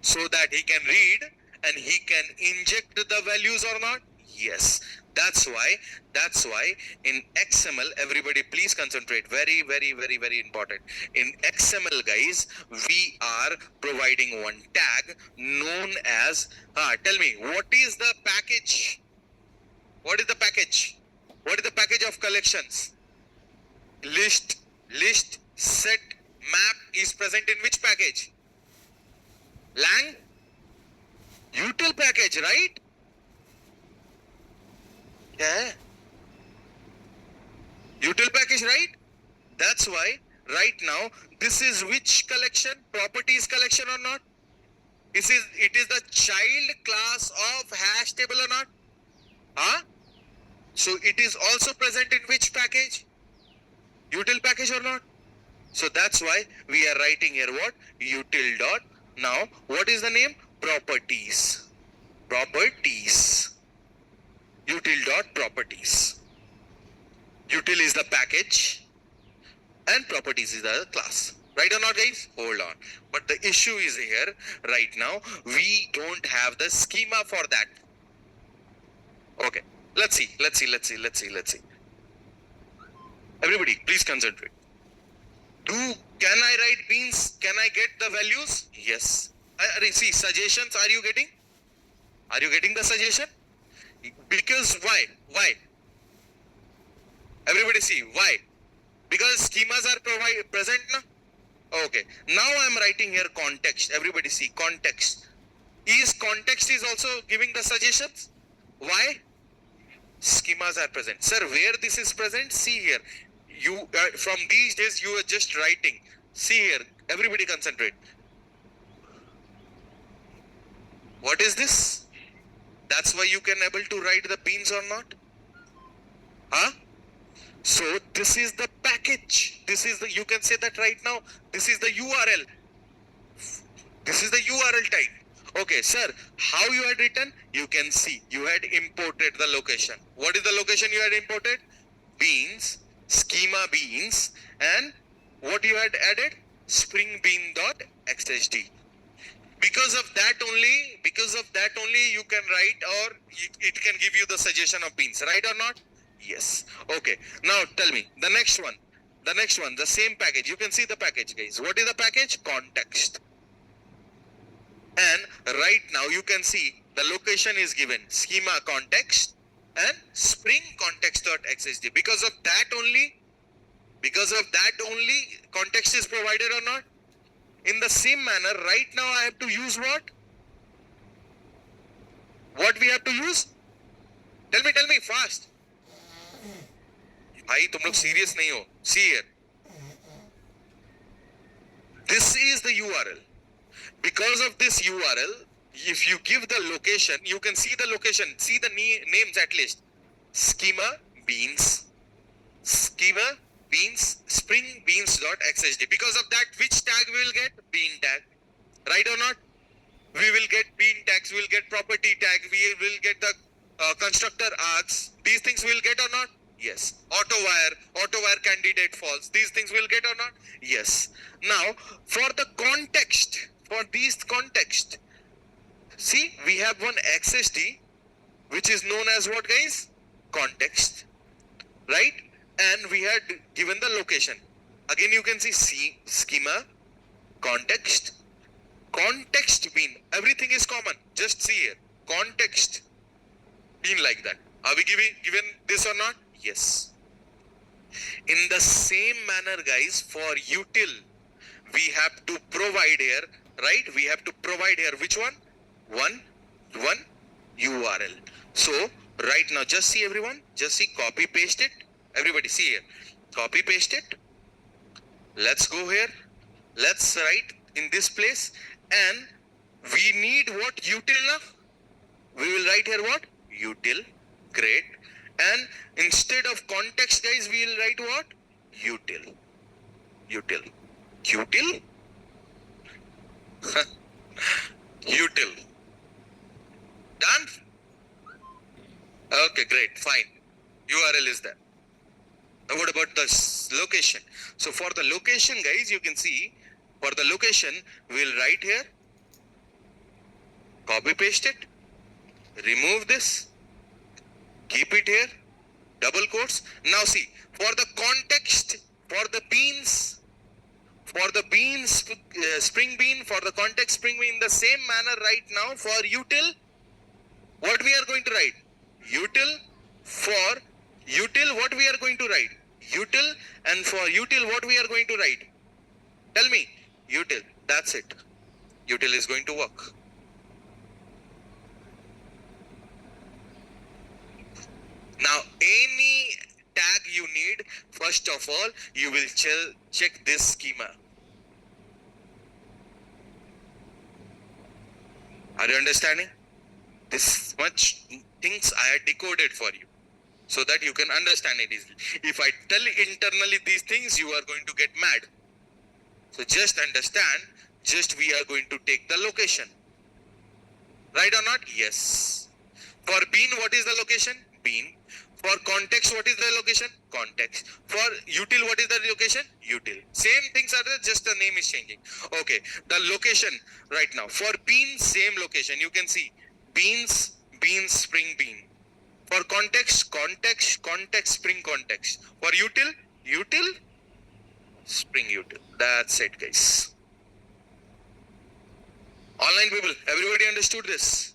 So that he can read and he can inject the values or not? Yes. That's why in XML, everybody please concentrate. Very important. In XML, guys, we are providing one tag known as, tell me, what is the package? What is the package? What is the package of collections? List, set, map is present in which package? Lang? Util package, right? Yeah. Util package, right? That's why right now this is which collection? Properties collection or not? It is the child class of hash table or not? Huh? So it is also present in which package? Util package or not? So that's why we are writing here what? Util dot. Now what is the name? Properties. Util dot properties. Util is the package and properties is the class. Right or not, guys? Hold on. But the issue is here right now, we don't have the schema for that. Okay. Let's see. Everybody, please concentrate. Can I write beans? Can I get the values? Yes. See, suggestions, are you getting? Are you getting the suggestion? Because why? Everybody see, why? Because schemas are present now. Okay. Now I am writing here context. Everybody see, context. Context is also giving the suggestions? Why? Schemas are present. Sir, where this is present? See here. You from these days you are just writing. See here. Everybody concentrate. What is this? That's why you can able to write the beans or not? Huh? So this is the package. This is the, you can say that right now. This is the URL. This is the URL type. Okay, sir, how you had written? You can see, you had imported the location. What is the location you had imported? Beans, schema beans, and what you had added? Spring bean dot xhd. Because of that only you can write, or it can give you the suggestion of beans, right or not? Yes. Okay. Now tell me, the next one, the same package. You can see the package, guys. What is the package? Context. And right now you can see the location is given, schema context and spring context.xhd. Because of that only context is provided or not? In the same manner, right now I have to use what? What we have to use? Tell me fast. भाई तुम लोग serious नहीं हो. See here. This is the URL. Because of this URL, if you give the location, you can see the location, see the names at least. Schema beans, schema beans, spring beans dot xsd. Because of that, which tag we will get? Bean tag. Right or not? We will get bean tags, we will get property tag, we will get the constructor args. These things we will get or not? Yes. Auto wire candidate false. These things we will get or not? Yes. Now, for the context, for these context, see, we have one XSD, which is known as what, guys? Context, right? And we had given the location. Again, you can see schema, context, context bean. Everything is common. Just see here. Context bean like that. Are we given this or not? Yes. In the same manner, guys, for util, we have to provide here, right? We have to provide here which one? One URL. So right now, just see everyone, just see, copy paste it. Everybody see here, copy paste it. Let's go here. Let's write in this place, and we need what? Util now. We will write here what? Util. Great. And instead of context, guys, we will write what? Util. Util. Util. Util. Done? Okay, great, fine. URL is there. Now what about the location? So for the location, guys, you can see, for the location, we'll write here, copy paste it, remove this, keep it here, double quotes. Now see, for the context, for the beans, spring bean, for the context spring bean, in the same manner right now for util, what we are going to write? Util. For util, what we are going to write? Util. And for util, what we are going to write? Tell me. Util. That's it. Util is going to work. Now, any tag you need, first of all, you will check this schema. Are you understanding? This much things I had decoded for you, so that you can understand it easily. If I tell internally these things, you are going to get mad. So just understand, just we are going to take the location. Right or not? Yes. For bean, what is the location? Bean. For context, what is the location? Context. For util, what is the location? Util. Same things are there, just the name is changing. Okay, the location right now. For bean, same location. You can see beans, beans, spring bean. For context, context, spring context. For util, spring util. That's it, guys. Online people, everybody understood this?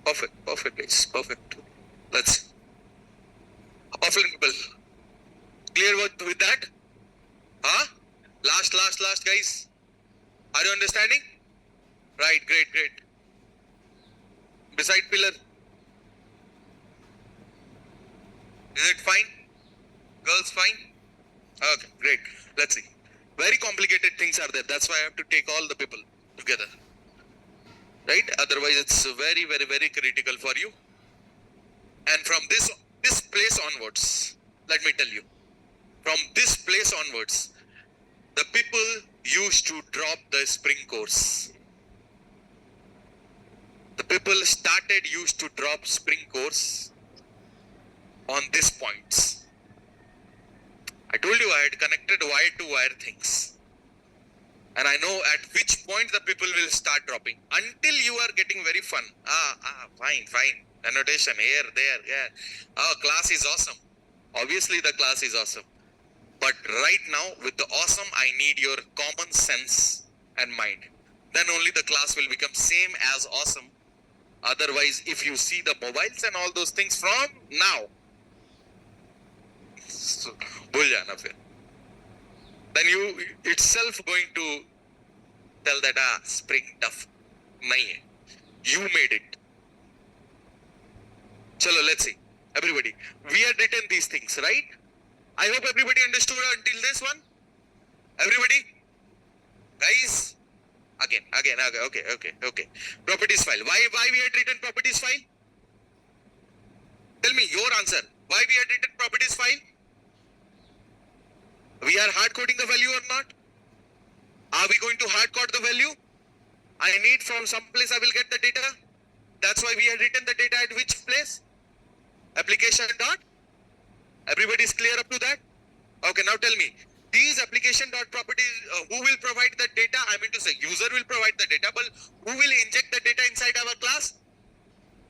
Perfect, guys. Perfect. Let's see. Offline people, clear with that? Huh? Last, guys. Are you understanding? Right, great. Beside pillar. Is it fine? Girls fine? Okay, great. Let's see. Very complicated things are there. That's why I have to take all the people together. Right? Otherwise, it's very critical for you. And from this place onwards, let me tell you, from this place onwards, the people used to drop the spring course. The people used to drop spring course on these points. I told you I had connected wire to wire things. And I know at which point the people will start dropping. Until you are getting very fun. Fine. Annotation here, there, yeah. Oh, class is awesome. Obviously the class is awesome. But right now, with the awesome, I need your common sense and mind. Then only the class will become same as awesome. Otherwise, if you see the mobiles and all those things from now, so, bhul jana fir. Then you itself going to tell that spring tough nahi hai. You made it. Chalo, let's see. Everybody, we had written these things, right? I hope everybody understood until this one. Everybody, guys, Again. Okay. Properties file. Why we had written properties file? Tell me your answer. Why we had written properties file? We are hard coding the value or not? Are we going to hard code the value? I need from some place I will get the data. That's why we had written the data at which place? Application dot. Everybody is clear up to that? Okay, now tell me. These application dot properties, who will provide the data? I mean to say, user will provide the data, but who will inject the data inside our class?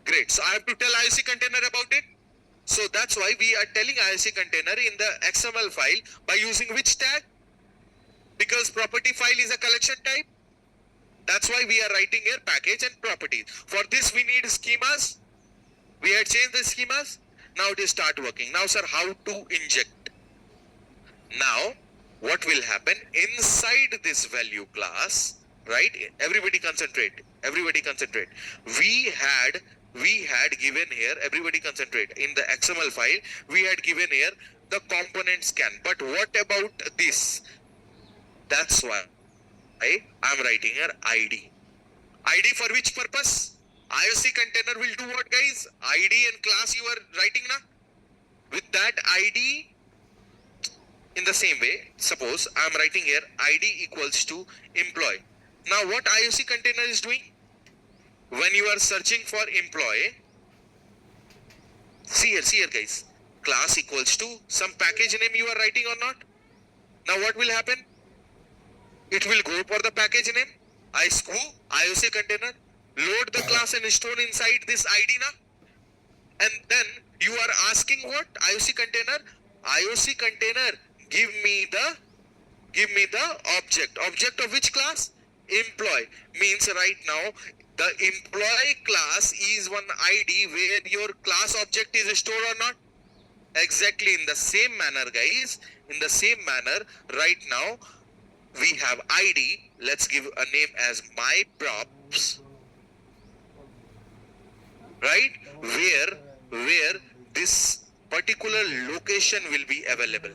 Great. So I have to tell IOC container about it. So that's why we are telling IOC container in the XML file by using which tag? Because property file is a collection type. That's why we are writing here package and properties. For this we need schemas. We had changed the schemas. Now it is start working. Now sir, how to inject? Now what will happen inside this value class, right? Everybody concentrate. We had given here, everybody concentrate. In the XML file, we had given here the component scan. But what about this? That's why I'm writing here ID. ID for which purpose? IOC container will do what, guys? ID and class you are writing now. With that ID, in the same way, suppose I'm writing here ID equals to employee. Now what IOC container is doing? When you are searching for employee, see here guys, class equals to some package name you are writing or not? Now what will happen? It will go for the package name, IOC container, load the class and store inside this ID now. And then you are asking what? IOC container, give me the object. Object of which class? Employee. Means right now, the employee class is one ID where your class object is stored or not? Exactly in the same manner, guys. In the same manner, right now, we have ID. Let's give a name as my props. Right? Where this particular location will be available.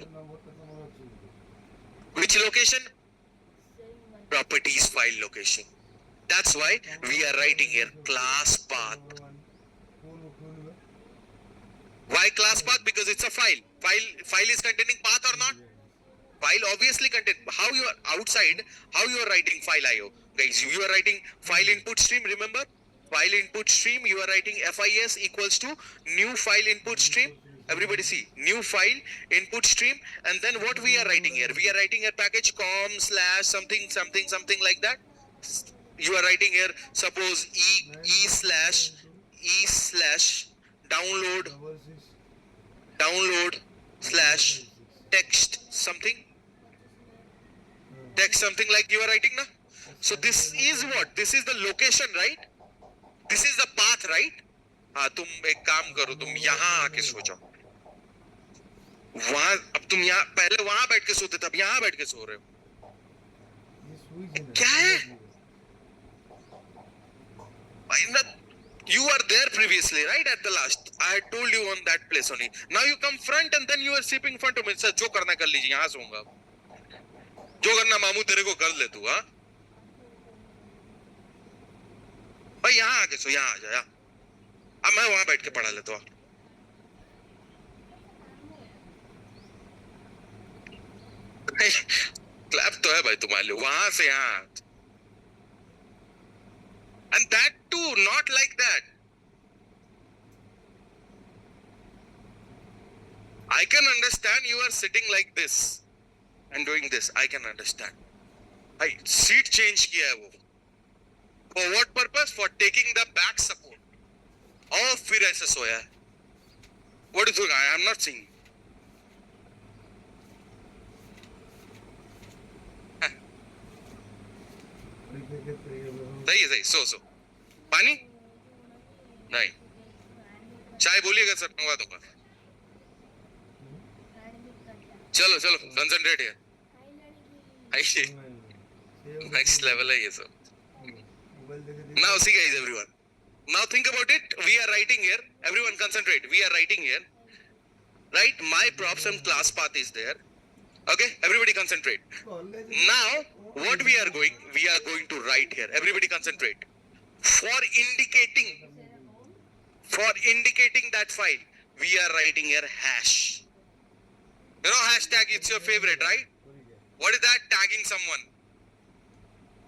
Which location? Properties file location. That's why we are writing here class path. Why class path? Because it's a file. File is containing path or not? File obviously contain. How you are outside? How you are writing file IO? Guys, you are writing file input stream. Remember? File input stream. You are writing FIS equals to new file input stream. Everybody see, new file input stream, and then what we are writing here? We are writing a package com / something like that. You are writing here, suppose e slash download / text something like you are writing now. So this is what? This is the location, right? This is the path, right? हाँ, तुम एक काम करो, तुम यहाँ आके सो जाओ. वहां अब तुम यहाँ पहले वहां बैठ के सोते थे, अब यहाँ बैठ के सो रहे हो. क्या है? You were there previously, right? At the last, I had told you on that place only. Now you come front and then you are sleeping front of me. Sir, जो करना कर लीजिए, यहाँ सोऊंगा. जो करना मामू तेरे को कर ले तू, हाँ? भाई यहाँ आके सो, यहाँ आ जा, यहाँ. अब मैं वहां बैठ के पढ़ा लेता हूँ. क्लैप तो है भाई तुम्हारे लिए, वहां से यहाँ. And that too, not like that. I can understand you are sitting like this and doing this. I can understand. भाई seat change किया है वो. For what purpose? For taking the back support. और फिर ऐसे सोया है. What do you think? I am not seeing. सही सो पानी नहीं, चाय बोलिएगा सर, मंगवा दूंगा. चलो कंसंट्रेट है. नेक्स्ट लेवल है ये सब. Now see guys, everyone, now think about it. We are writing here, everyone concentrate. We are writing here, right? My props and class path is there. Okay, everybody concentrate. Now, what we are going to write here. Everybody concentrate. For indicating that file, we are writing here hash. You know hashtag, it's your favorite, right? What is that? Tagging someone.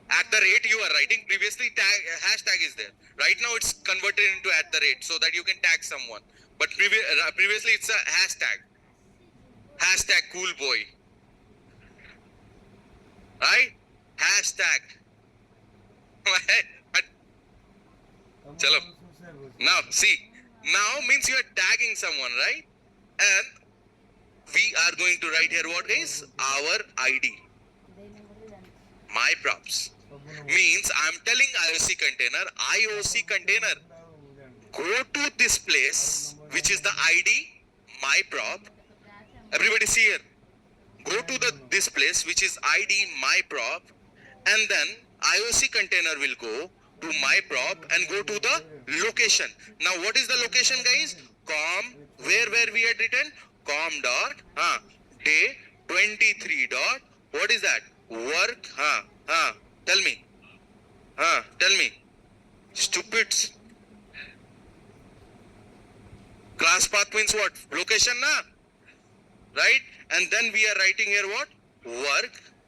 At the rate you are writing, previously hashtag is there. Right now it's converted into at the rate so that you can tag someone. But previously it's a hashtag. Hashtag cool boy. Right? Hashtag. Chalo. Now see. Now means you are tagging someone, right? And we are going to write here what is our ID. My props. Means I'm telling IOC container, go to this place, which is the ID, my prop. Everybody see here. Go to this place, which is ID, my prop, and then IOC container will go to my prop and go to the location. Now, what is the location, guys? Com, where we had written? Com dot, day 23 dot, what is that? Work, tell me. Tell me. Stupids. Class path means what? Location, na? Right? And then we are writing here what?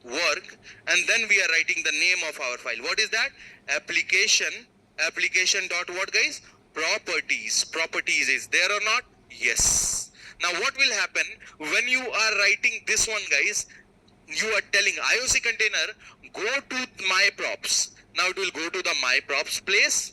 Work. And then we are writing the name of our file. What is that? Application dot what, guys? Properties is there or not? Yes. Now what will happen when you are writing this one, guys? You are telling IOC container, go to my props. Now it will go to the my props place,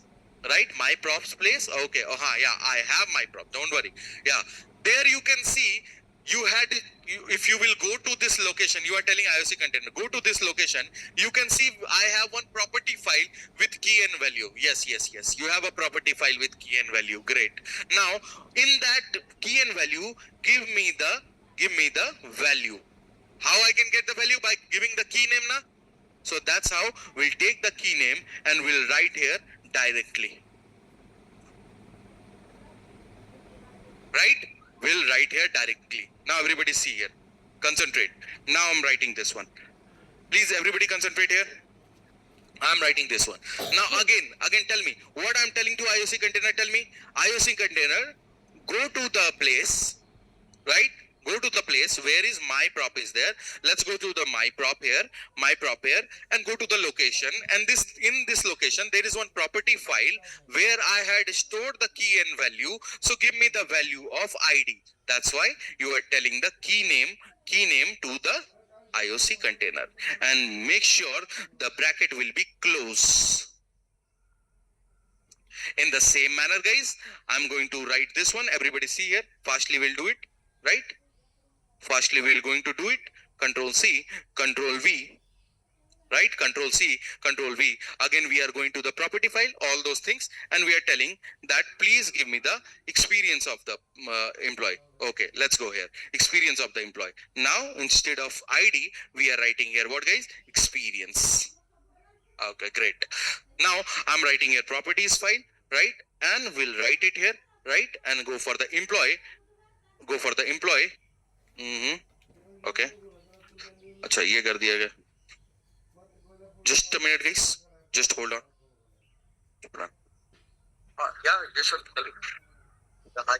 right? My props place. Okay. Yeah, I have my prop. Don't worry. Yeah. There you can see if you will go to this location, you are telling IOC container, go to this location. You can see I have one property file with key and value. Yes. You have a property file with key and value. Great. Now in that key and value, give me the value. How I can get the value? By giving the key name, na? So that's how we'll take the key name and we'll write here directly. Right? We'll write here directly. Now everybody see here. Concentrate. Now I'm writing this one. Please everybody concentrate here. I'm writing this one. Now again tell me. What I'm telling to IOC container, tell me. IOC container, go to the place, right? Go to the place where is my prop is there. Let's go to the my prop here, and go to the location. And in this location, there is one property file where I had stored the key and value. So give me the value of ID. That's why you are telling the key name to the IOC container. And make sure the bracket will be closed. In the same manner, guys, I'm going to write this one. Everybody see here. Fastly we'll do it, right? Fastly we're going to do it. Control C, Control V, right? Control C, Control V. Again, we are going to the property file, all those things, and we are telling that please give me the experience of the employee. Okay, let's go here. Experience of the employee. Now, instead of ID, we are writing here what, guys? Experience. Okay, great. Now, I'm writing here properties file, right? And we'll write it here, right? And go for the employee. Okay. अच्छा ये कर दिया गया. Just a minute, guys. Just hold on. Yeah, yes, sir. Hi.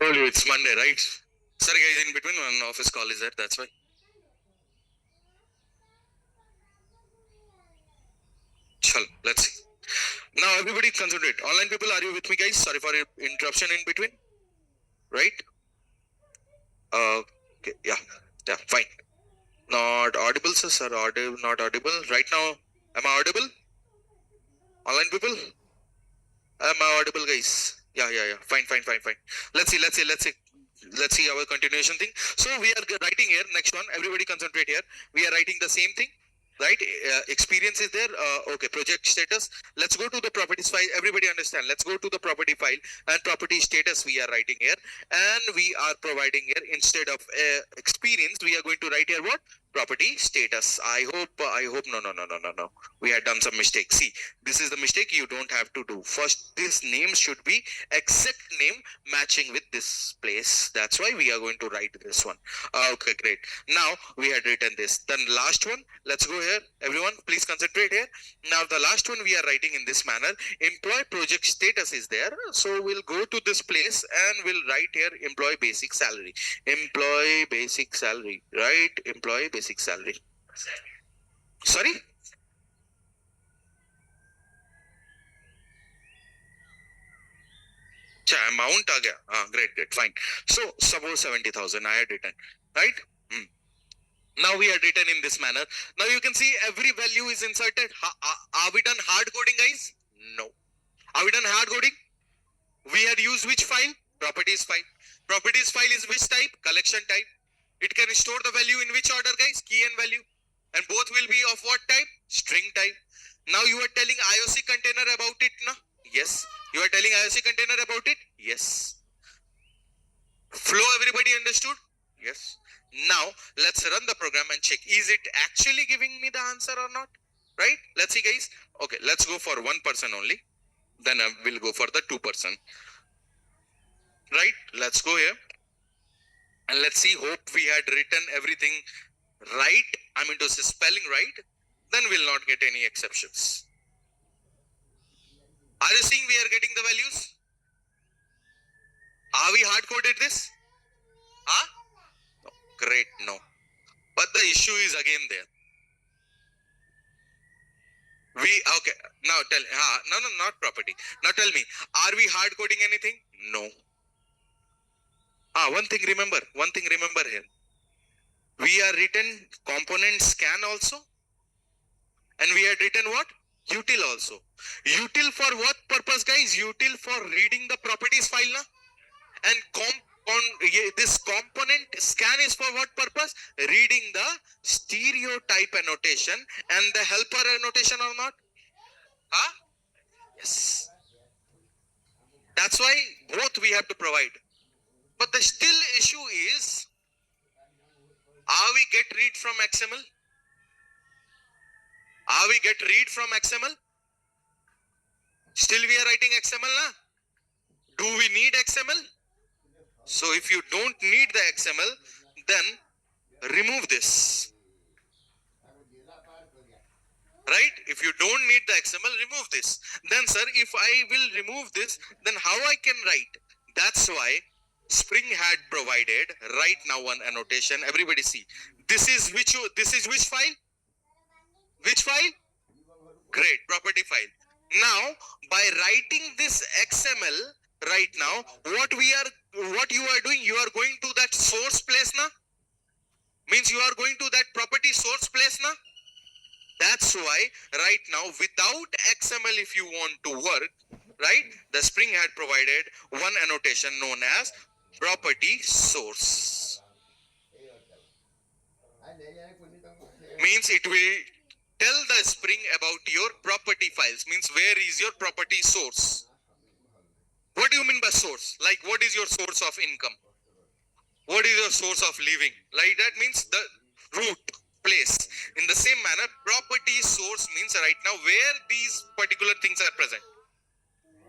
Told you it's Monday, right? Sorry guys, in between one office call is there, that's why. Chal, let's see. Now everybody concentrate. Online people, are you with me guys? Sorry for interruption in between. Right? Okay, yeah, fine. Not audible, sir, audible, not audible. Right now, am I audible? Online people? Am I audible guys? Yeah, fine. Let's see our continuation thing. So we are writing here, next one, everybody concentrate here. We are writing the same thing. Right, experience is there. Okay, project status. Let's go to the properties file. Everybody understand? Let's go to the property file and property status we are writing here, and we are providing here instead of experience, we are going to write here what? Property status. I hope. No. We had done some mistake. See, this is the mistake you don't have to do. First, this name should be exact name matching with this place. That's why we are going to write this one. Okay, great. Now we had written this. Then last one. Let's go here. Everyone, please concentrate here. Now the last one we are writing in this manner. Employee project status is there. So we'll go to this place and we'll write here employee basic salary. Employee basic salary. Right? Employee basic salary. Sorry? Amount आ गया. Great, fine. So suppose 70,000 I had written, right? Now we had written in this manner. Now you can see every value is inserted. Are we done hard coding, guys? No. Are we done hard coding? We had used which file? Properties file. Properties file is which type? Collection type. It can store the value in which order, guys? Key and value. And both will be of what type? String type. Now you are telling IOC container about it, na? Yes. You are telling IOC container about it? Yes. Flow, everybody understood? Yes. Now let's run the program and check. Is it actually giving me the answer or not? Right? Let's see, guys. Okay, let's go for 1% only. Then we'll go for the 2%. Right? Let's go here. And let's see. Hope we had written everything right. I mean to say spelling right. Then we'll not get any exceptions. Are you seeing we are getting the values? Are we hard coded this? Huh? No. Great, no. But the issue is again there. Okay. Now tell no, not property. Now tell me, are we hard coding anything? No. One thing remember here. We are written component scan also. And we had written what? Util also. Util for what purpose, guys? Util for reading the properties file, na? And this component scan is for what purpose? Reading the stereotype annotation and the helper annotation or not? Huh? Yes. That's why both we have to provide. But the still issue is, are we get read from XML? Are we get read from XML? Still we are writing XML, na? Do we need XML? So if you don't need the XML, then remove this. Right? If you don't need the XML, remove this. Then sir, if I will remove this, then how I can write? That's why Spring had provided right now one annotation. Everybody see. This is which file? Which file? Great, property file. Now, by writing this XML right now, what you are doing, you are going to that source place na? Means you are going to that property source place na? That's why right now without XML, if you want to work, right, the Spring had provided one annotation known as property source. Means it will tell the Spring about your property files. Means where is your property source? What do you mean by source? Like what is your source of income? What is your source of living? Like that means the root place. In the same manner, property source means right now where these particular things are present.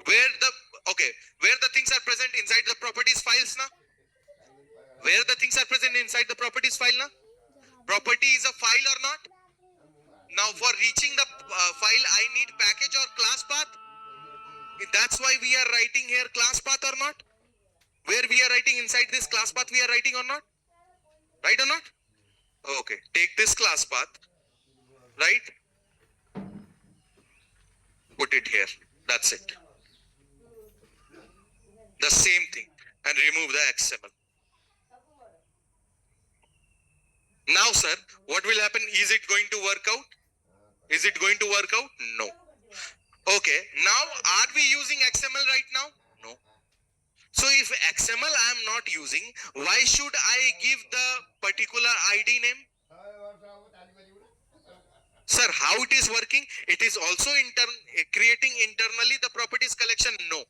Where the things are present inside the properties files na? Where the things are present inside the properties file na? Property is a file or not? Now for reaching the file, I need package or class path. That's why we are writing here class path or not? Where we are writing inside this class path, we are writing or not? Right or not? Okay, take this class path, right? Put it here. That's it. The same thing. And remove the XML. Now, sir, what will happen? Is it going to work out? Is it going to work out? No. Okay, now are we using XML right now? No. So if XML I am not using, why should I give the particular ID name? Sir, how it is working? It is also creating internally the properties collection? No.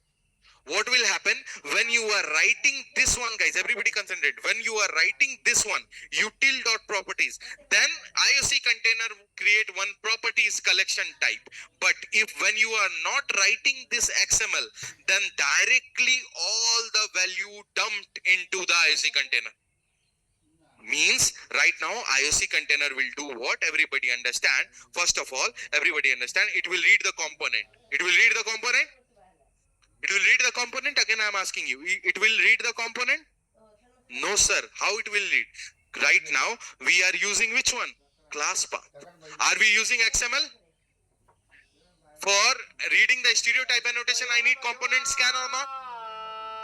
What will happen when you are writing this one, guys? Everybody concentrate. When you are writing this one, util.properties, then IOC container create one properties collection type. But if when you are not writing this XML, then directly all the value dumped into the IOC container. Means right now IOC container will do what? Everybody understand. First of all, everybody understand. It will read the component. It will read the component. It will read the component. Again, I am asking you. It will read the component? No, sir. How it will read? Right now, we are using which one? Class path. Are we using XML? For reading the stereotype annotation, I need component scan or not?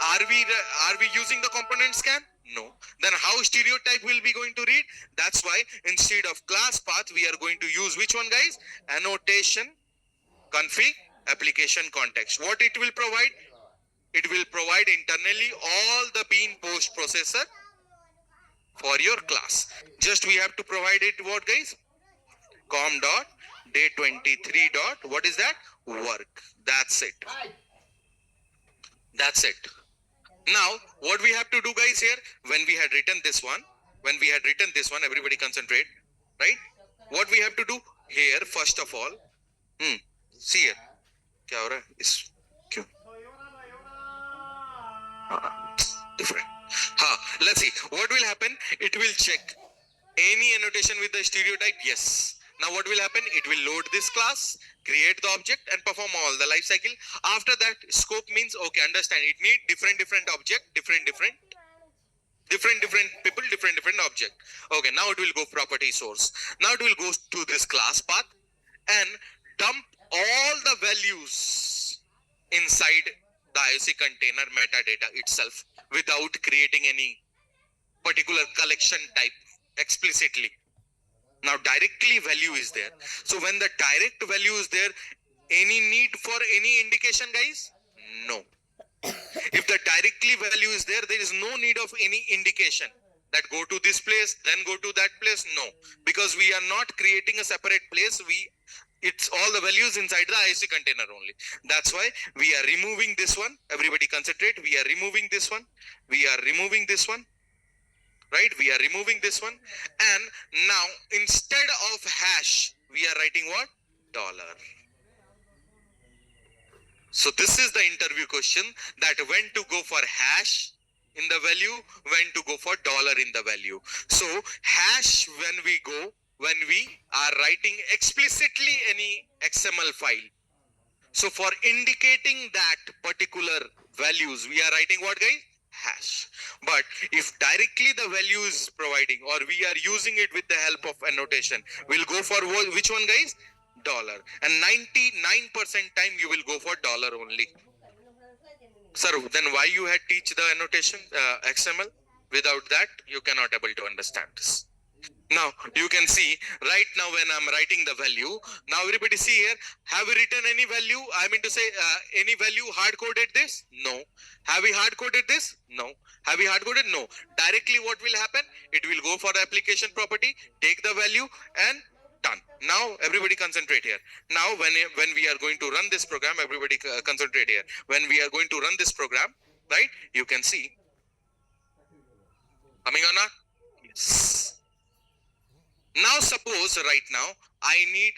Are we using the component scan? No. Then how stereotype will be going to read? That's why instead of class path, we are going to use which one, guys? Annotation, config, application context. What it will provide? It will provide internally all the bean post processor for your class. Just we have to provide it what, guys? Com dot day 23 dot what is that? Work. That's it. That's it. Now what we have to do, guys, here when we had written this one, everybody concentrate, right? What we have to do here first of all, see here. क्या हो रहा है इस क्यों different let's see what will happen. It will check any annotation with the stereotype. Yes. Now what will happen? It will load this class, create the object and perform all the life cycle. After that, scope means okay, understand it need different object, different people, different object. Okay, now it will go property source. Now it will go to this class path and dump all the values inside the IOC container metadata itself without creating any particular collection type explicitly. Now directly value is there. So when the direct value is there, any need for any indication, guys? No. If the directly value is there, there is no need of any indication. that go to this place, then go to that place. No, because we are not creating a separate place. It's all the values inside the ISC container only. That's why we are removing this one. Everybody concentrate. We are removing this one. We are removing this one. Right? We are removing this one. And now instead of hash, we are writing what? Dollar. So this is the interview question, that when to go for hash in the value, when to go for dollar in the value. So hash when we are writing explicitly any XML file. So for indicating that particular values, we are writing what, guys? Hash. But if directly the value is providing, or we are using it with the help of annotation, we'll go for which one, guys? Dollar. And 99% time you will go for dollar only. Sir, then why you had teach the annotation XML? Without that, you cannot able to understand this. Now you can see right now when I'm writing the value, now everybody see here, have we written any value? I mean to say any value hard coded this? No. Have we hard coded this? No. Have we hard coded? No. Directly what will happen? It will go for the application property, take the value and done. Now everybody concentrate here. Now when we are going to run this program, everybody concentrate here. When we are going to run this program, right? You can see. Coming or not? Yes. Now suppose right now I need,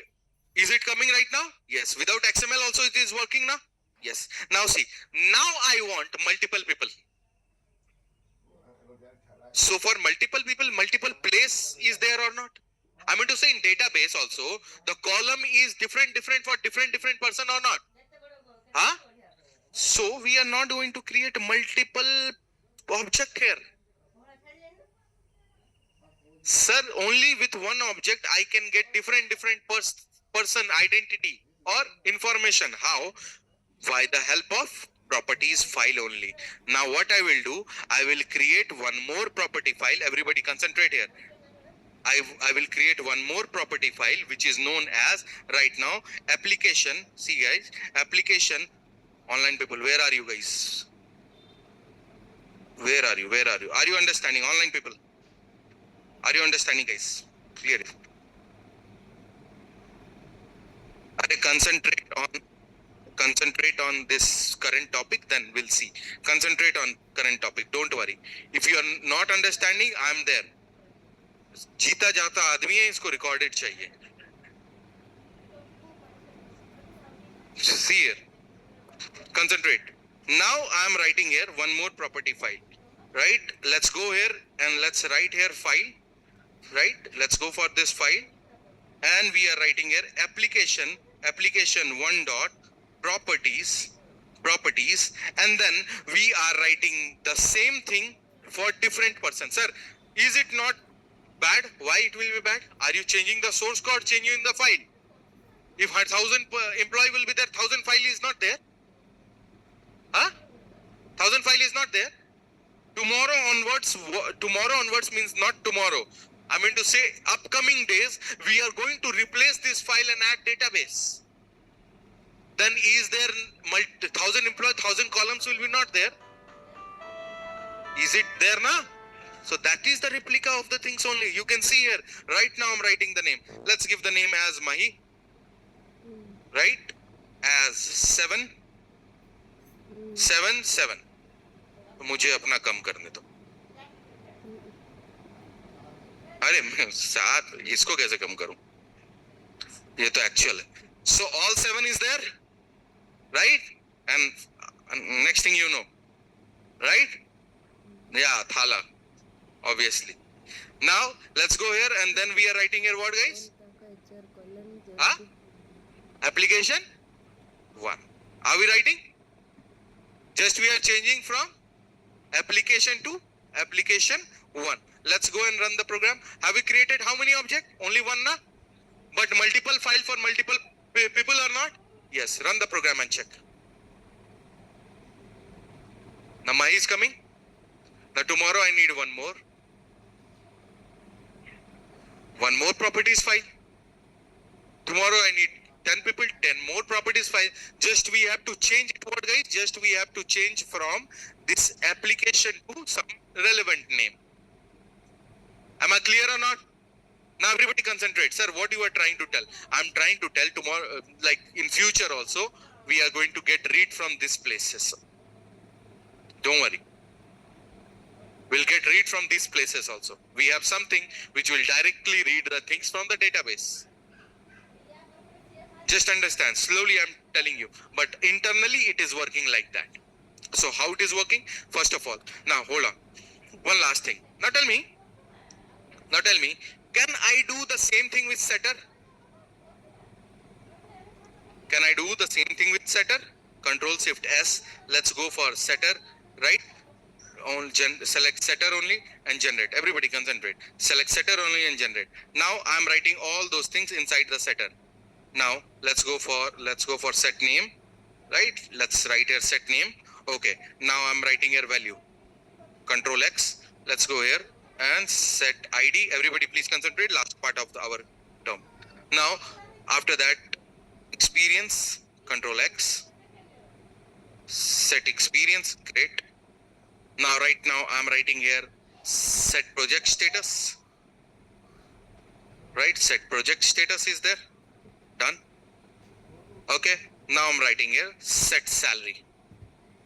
is it coming right now? Yes. Without XML also it is working now? Yes. Now see, now I want multiple people. So for multiple people, multiple place is there or not? I mean to say in database also, the column is different for different person or not? Huh? So we are not going to create multiple object here. Sir, only with one object I can get different person identity or information. How? By the help of properties file only. Now what I will do, I will create one more property file. Everybody concentrate here. I will create one more property file which is known as right now application. See guys, application. Online people, where are you guys? Where are you? Are you understanding? Online people, are you understanding guys? Clear. Concentrate on this current topic, then we'll see. Concentrate on current topic, don't worry. If you are not understanding, I am there. जीता जाता आदमी है, इसको recorded चाहिए. See here. Concentrate. Now I am writing here one more property file. Right? Let's go here and let's write here file. Right? Let's go for this file. And we are writing here application one dot properties, and then we are writing the same thing for different persons. Sir, is it not bad? Why it will be bad? Are you changing the source code, changing the file? If 1,000 employee will be there, 1,000 file is not there. Huh? 1,000 file is not there. Tomorrow onwards means not tomorrow. I mean to say upcoming days, we are going to replace this file and add database. Then is there 1,000 employees, 1,000 columns will be not there? Is it there now? So that is the replica of the things only. You can see here. Right now I'm writing the name. Let's give the name as Mahi. Right? As 7. मुझे अपना कम करने दो. अरे मैं 7 इसको कैसे कम करूं? ये तो actual है. So all 7 is there, right? And next thing you know, right? Yeah, thala, obviously. Now let's go here and then we are writing here what, guys? Huh? Application 1. Are we writing? Just we are changing from application to application 1. Let's go and run the program. Have we created how many objects? Only one, na? But multiple file for multiple people or not? Yes. Run the program and check. Now Mahi is coming. Now tomorrow I need one more. One more properties file. Tomorrow I need 10 people, 10 more properties file. Just we have to change it, what guys? Just we have to change from this application to some relevant name. Clear or not? Now everybody concentrate. Sir, what you are trying to tell? I'm trying to tell tomorrow, like in future also, we are going to get read from these places. Don't worry. We'll get read from these places also. We have something which will directly read the things from the database. Just understand. Slowly I'm telling you. But internally it is working like that. So how it is working? First of all, now hold on. One last thing. Now tell me, can I do the same thing with setter? Can I do the same thing with setter? Control Shift S. Let's go for setter, right? Select setter only and generate. Everybody concentrate. Select setter only and generate. Now I'm writing all those things inside the setter. Now let's go for set name, right? Let's write here set name. Okay. Now I'm writing here value. Control X. Let's go here and set ID. Everybody please concentrate. Last part of our term. Now after that, experience. Control X. Set experience. Great. Now right now I'm writing here set project status. Right? Set project status is there. Done. Okay. Now I'm writing here set salary.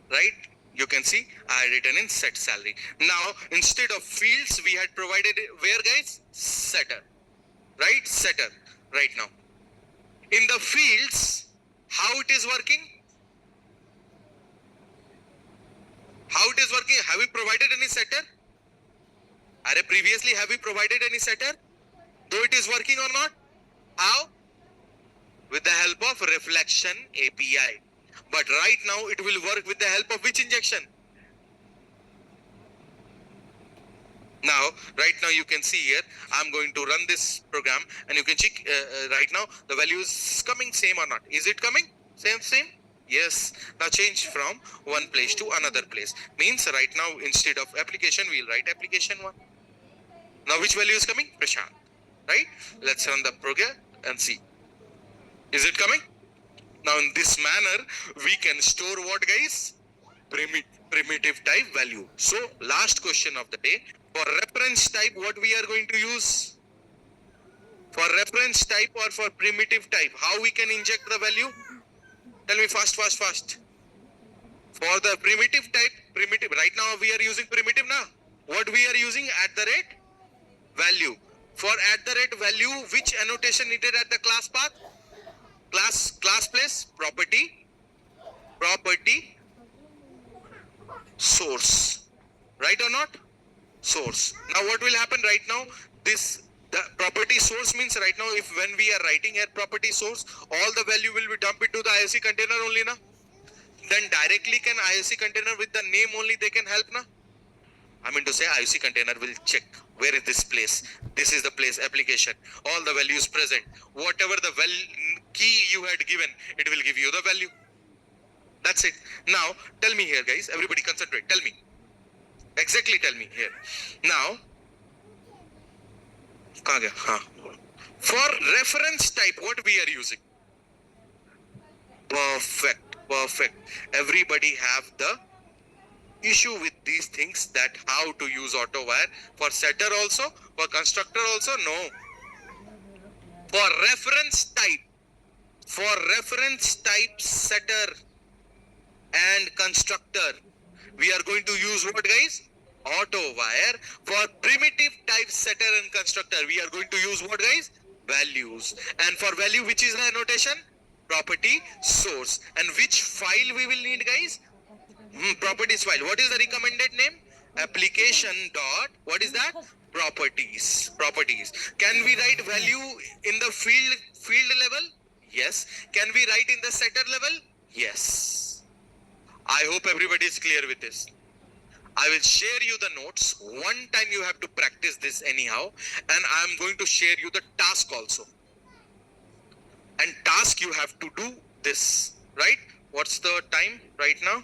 Right? You can see I had written in set salary. Now instead of fields we had provided where guys? Setter. Right? Setter. Right now. In the fields, how it is working? How it is working? Have we provided any setter? Previously have we provided any setter? Though it is working or not? How? With the help of reflection API. But right now it will work with the help of which injection? Now, right now you can see here, I'm going to run this program and you can check right now the value is coming same or not. Is it coming? Same? Yes. Now change from one place to another place. Means right now instead of application, we'll write application 1. Now which value is coming? Prashant. Right? Let's run the program and see. Is it coming? Now in this manner, we can store what guys? Primitive type value. So last question of the day. For reference type, what we are going to use? For reference type or for primitive type, how we can inject the value? Tell me fast. For the primitive type, right now we are using primitive now. What we are using? At the rate value. For at the rate value, which annotation needed at the class path? Class place, property, source. Right or not? Source. Now what will happen right now? The property source means right now if when we are writing here property source, all the value will be dumped into the IOC container only na. Then directly can IOC container with the name only they can help na. I mean to say IOC container will check where is this place. This is the place application. All the values present. Whatever the key you had given, it will give you the value. That's it. Now tell me here guys, everybody concentrate. Tell me. Exactly tell me here. Now, for reference type, what we are using? Perfect. Everybody have the issue with these things that how to use auto wire. For setter also, for constructor also, no. For reference type setter and constructor, we are going to use what guys? Auto wire. For primitive type setter and constructor, we are going to use what guys? Values. And for value, which is the annotation? Property source. And which file we will need guys? Properties file. What is the recommended name? Application dot, what is that? Properties. Can we write value in the field level? Yes. Can we write in the setter level? Yes. I hope everybody is clear with this. I will share you the notes. One time you have to practice this anyhow. And I am going to share you the task also. And task you have to do this. Right? What's the time right now?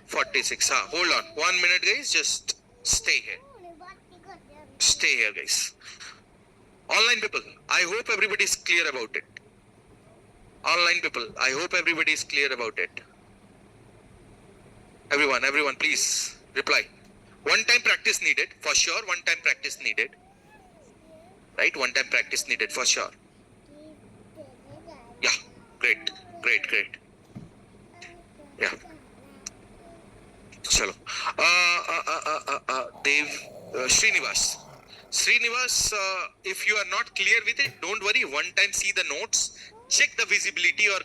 46. Hold on. 1 minute guys. Just stay here. Stay here guys. Online people, I hope everybody is clear about it. Online people, I hope everybody is clear about it. Everyone, please reply. One time practice needed. For sure, one time practice needed. right? One time practice needed for sure. Yeah, great. Yeah, chalo. Dev, Srinivas, if you are not clear with it, don't worry. One time see the notes, check the visibility or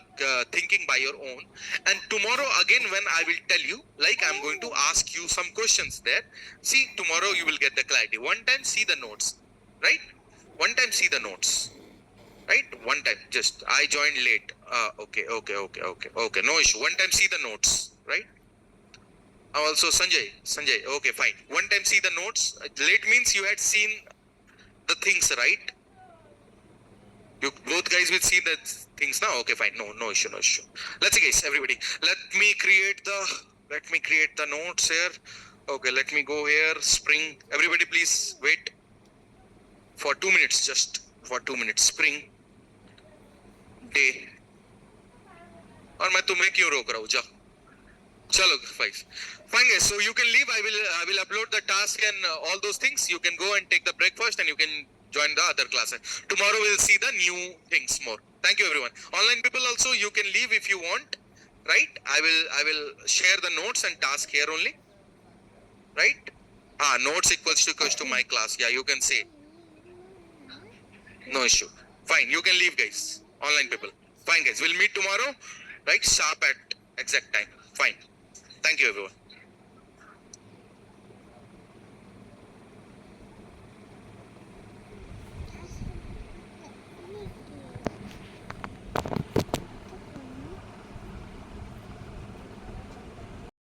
thinking by your own. And tomorrow again, when I will tell you, like I'm going to ask you some questions there. See, tomorrow you will get the clarity. One time see the notes, right? One time see the notes. Right? One time, just I joined late. Okay. No issue. One time see the notes, right? Also Sanjay. Okay, fine. One time see the notes. Late means you had seen the things, right? You both guys will see the things now. Okay, fine. No issue. Let's see, guys. Everybody, let me create the notes here. Okay, let me go here. Spring. Everybody, please wait for 2 minutes. Just for 2 minutes. Spring day और मैं तुम्हें क्यों रोक रहा हूँ जाओ चलो fine guys, so you can leave. I will upload the task and all those things. You can go and take the breakfast and you can join the other classes. Tomorrow we'll see the new things more. Thank you everyone. Online people also, you can leave if you want, right? I will share the notes and task here only, right? Notes equals to my class. Yeah, you can say no issue. Fine, you can leave guys. Online people. Fine guys, we'll meet tomorrow, right? Sharp at exact time. Fine. Thank you everyone.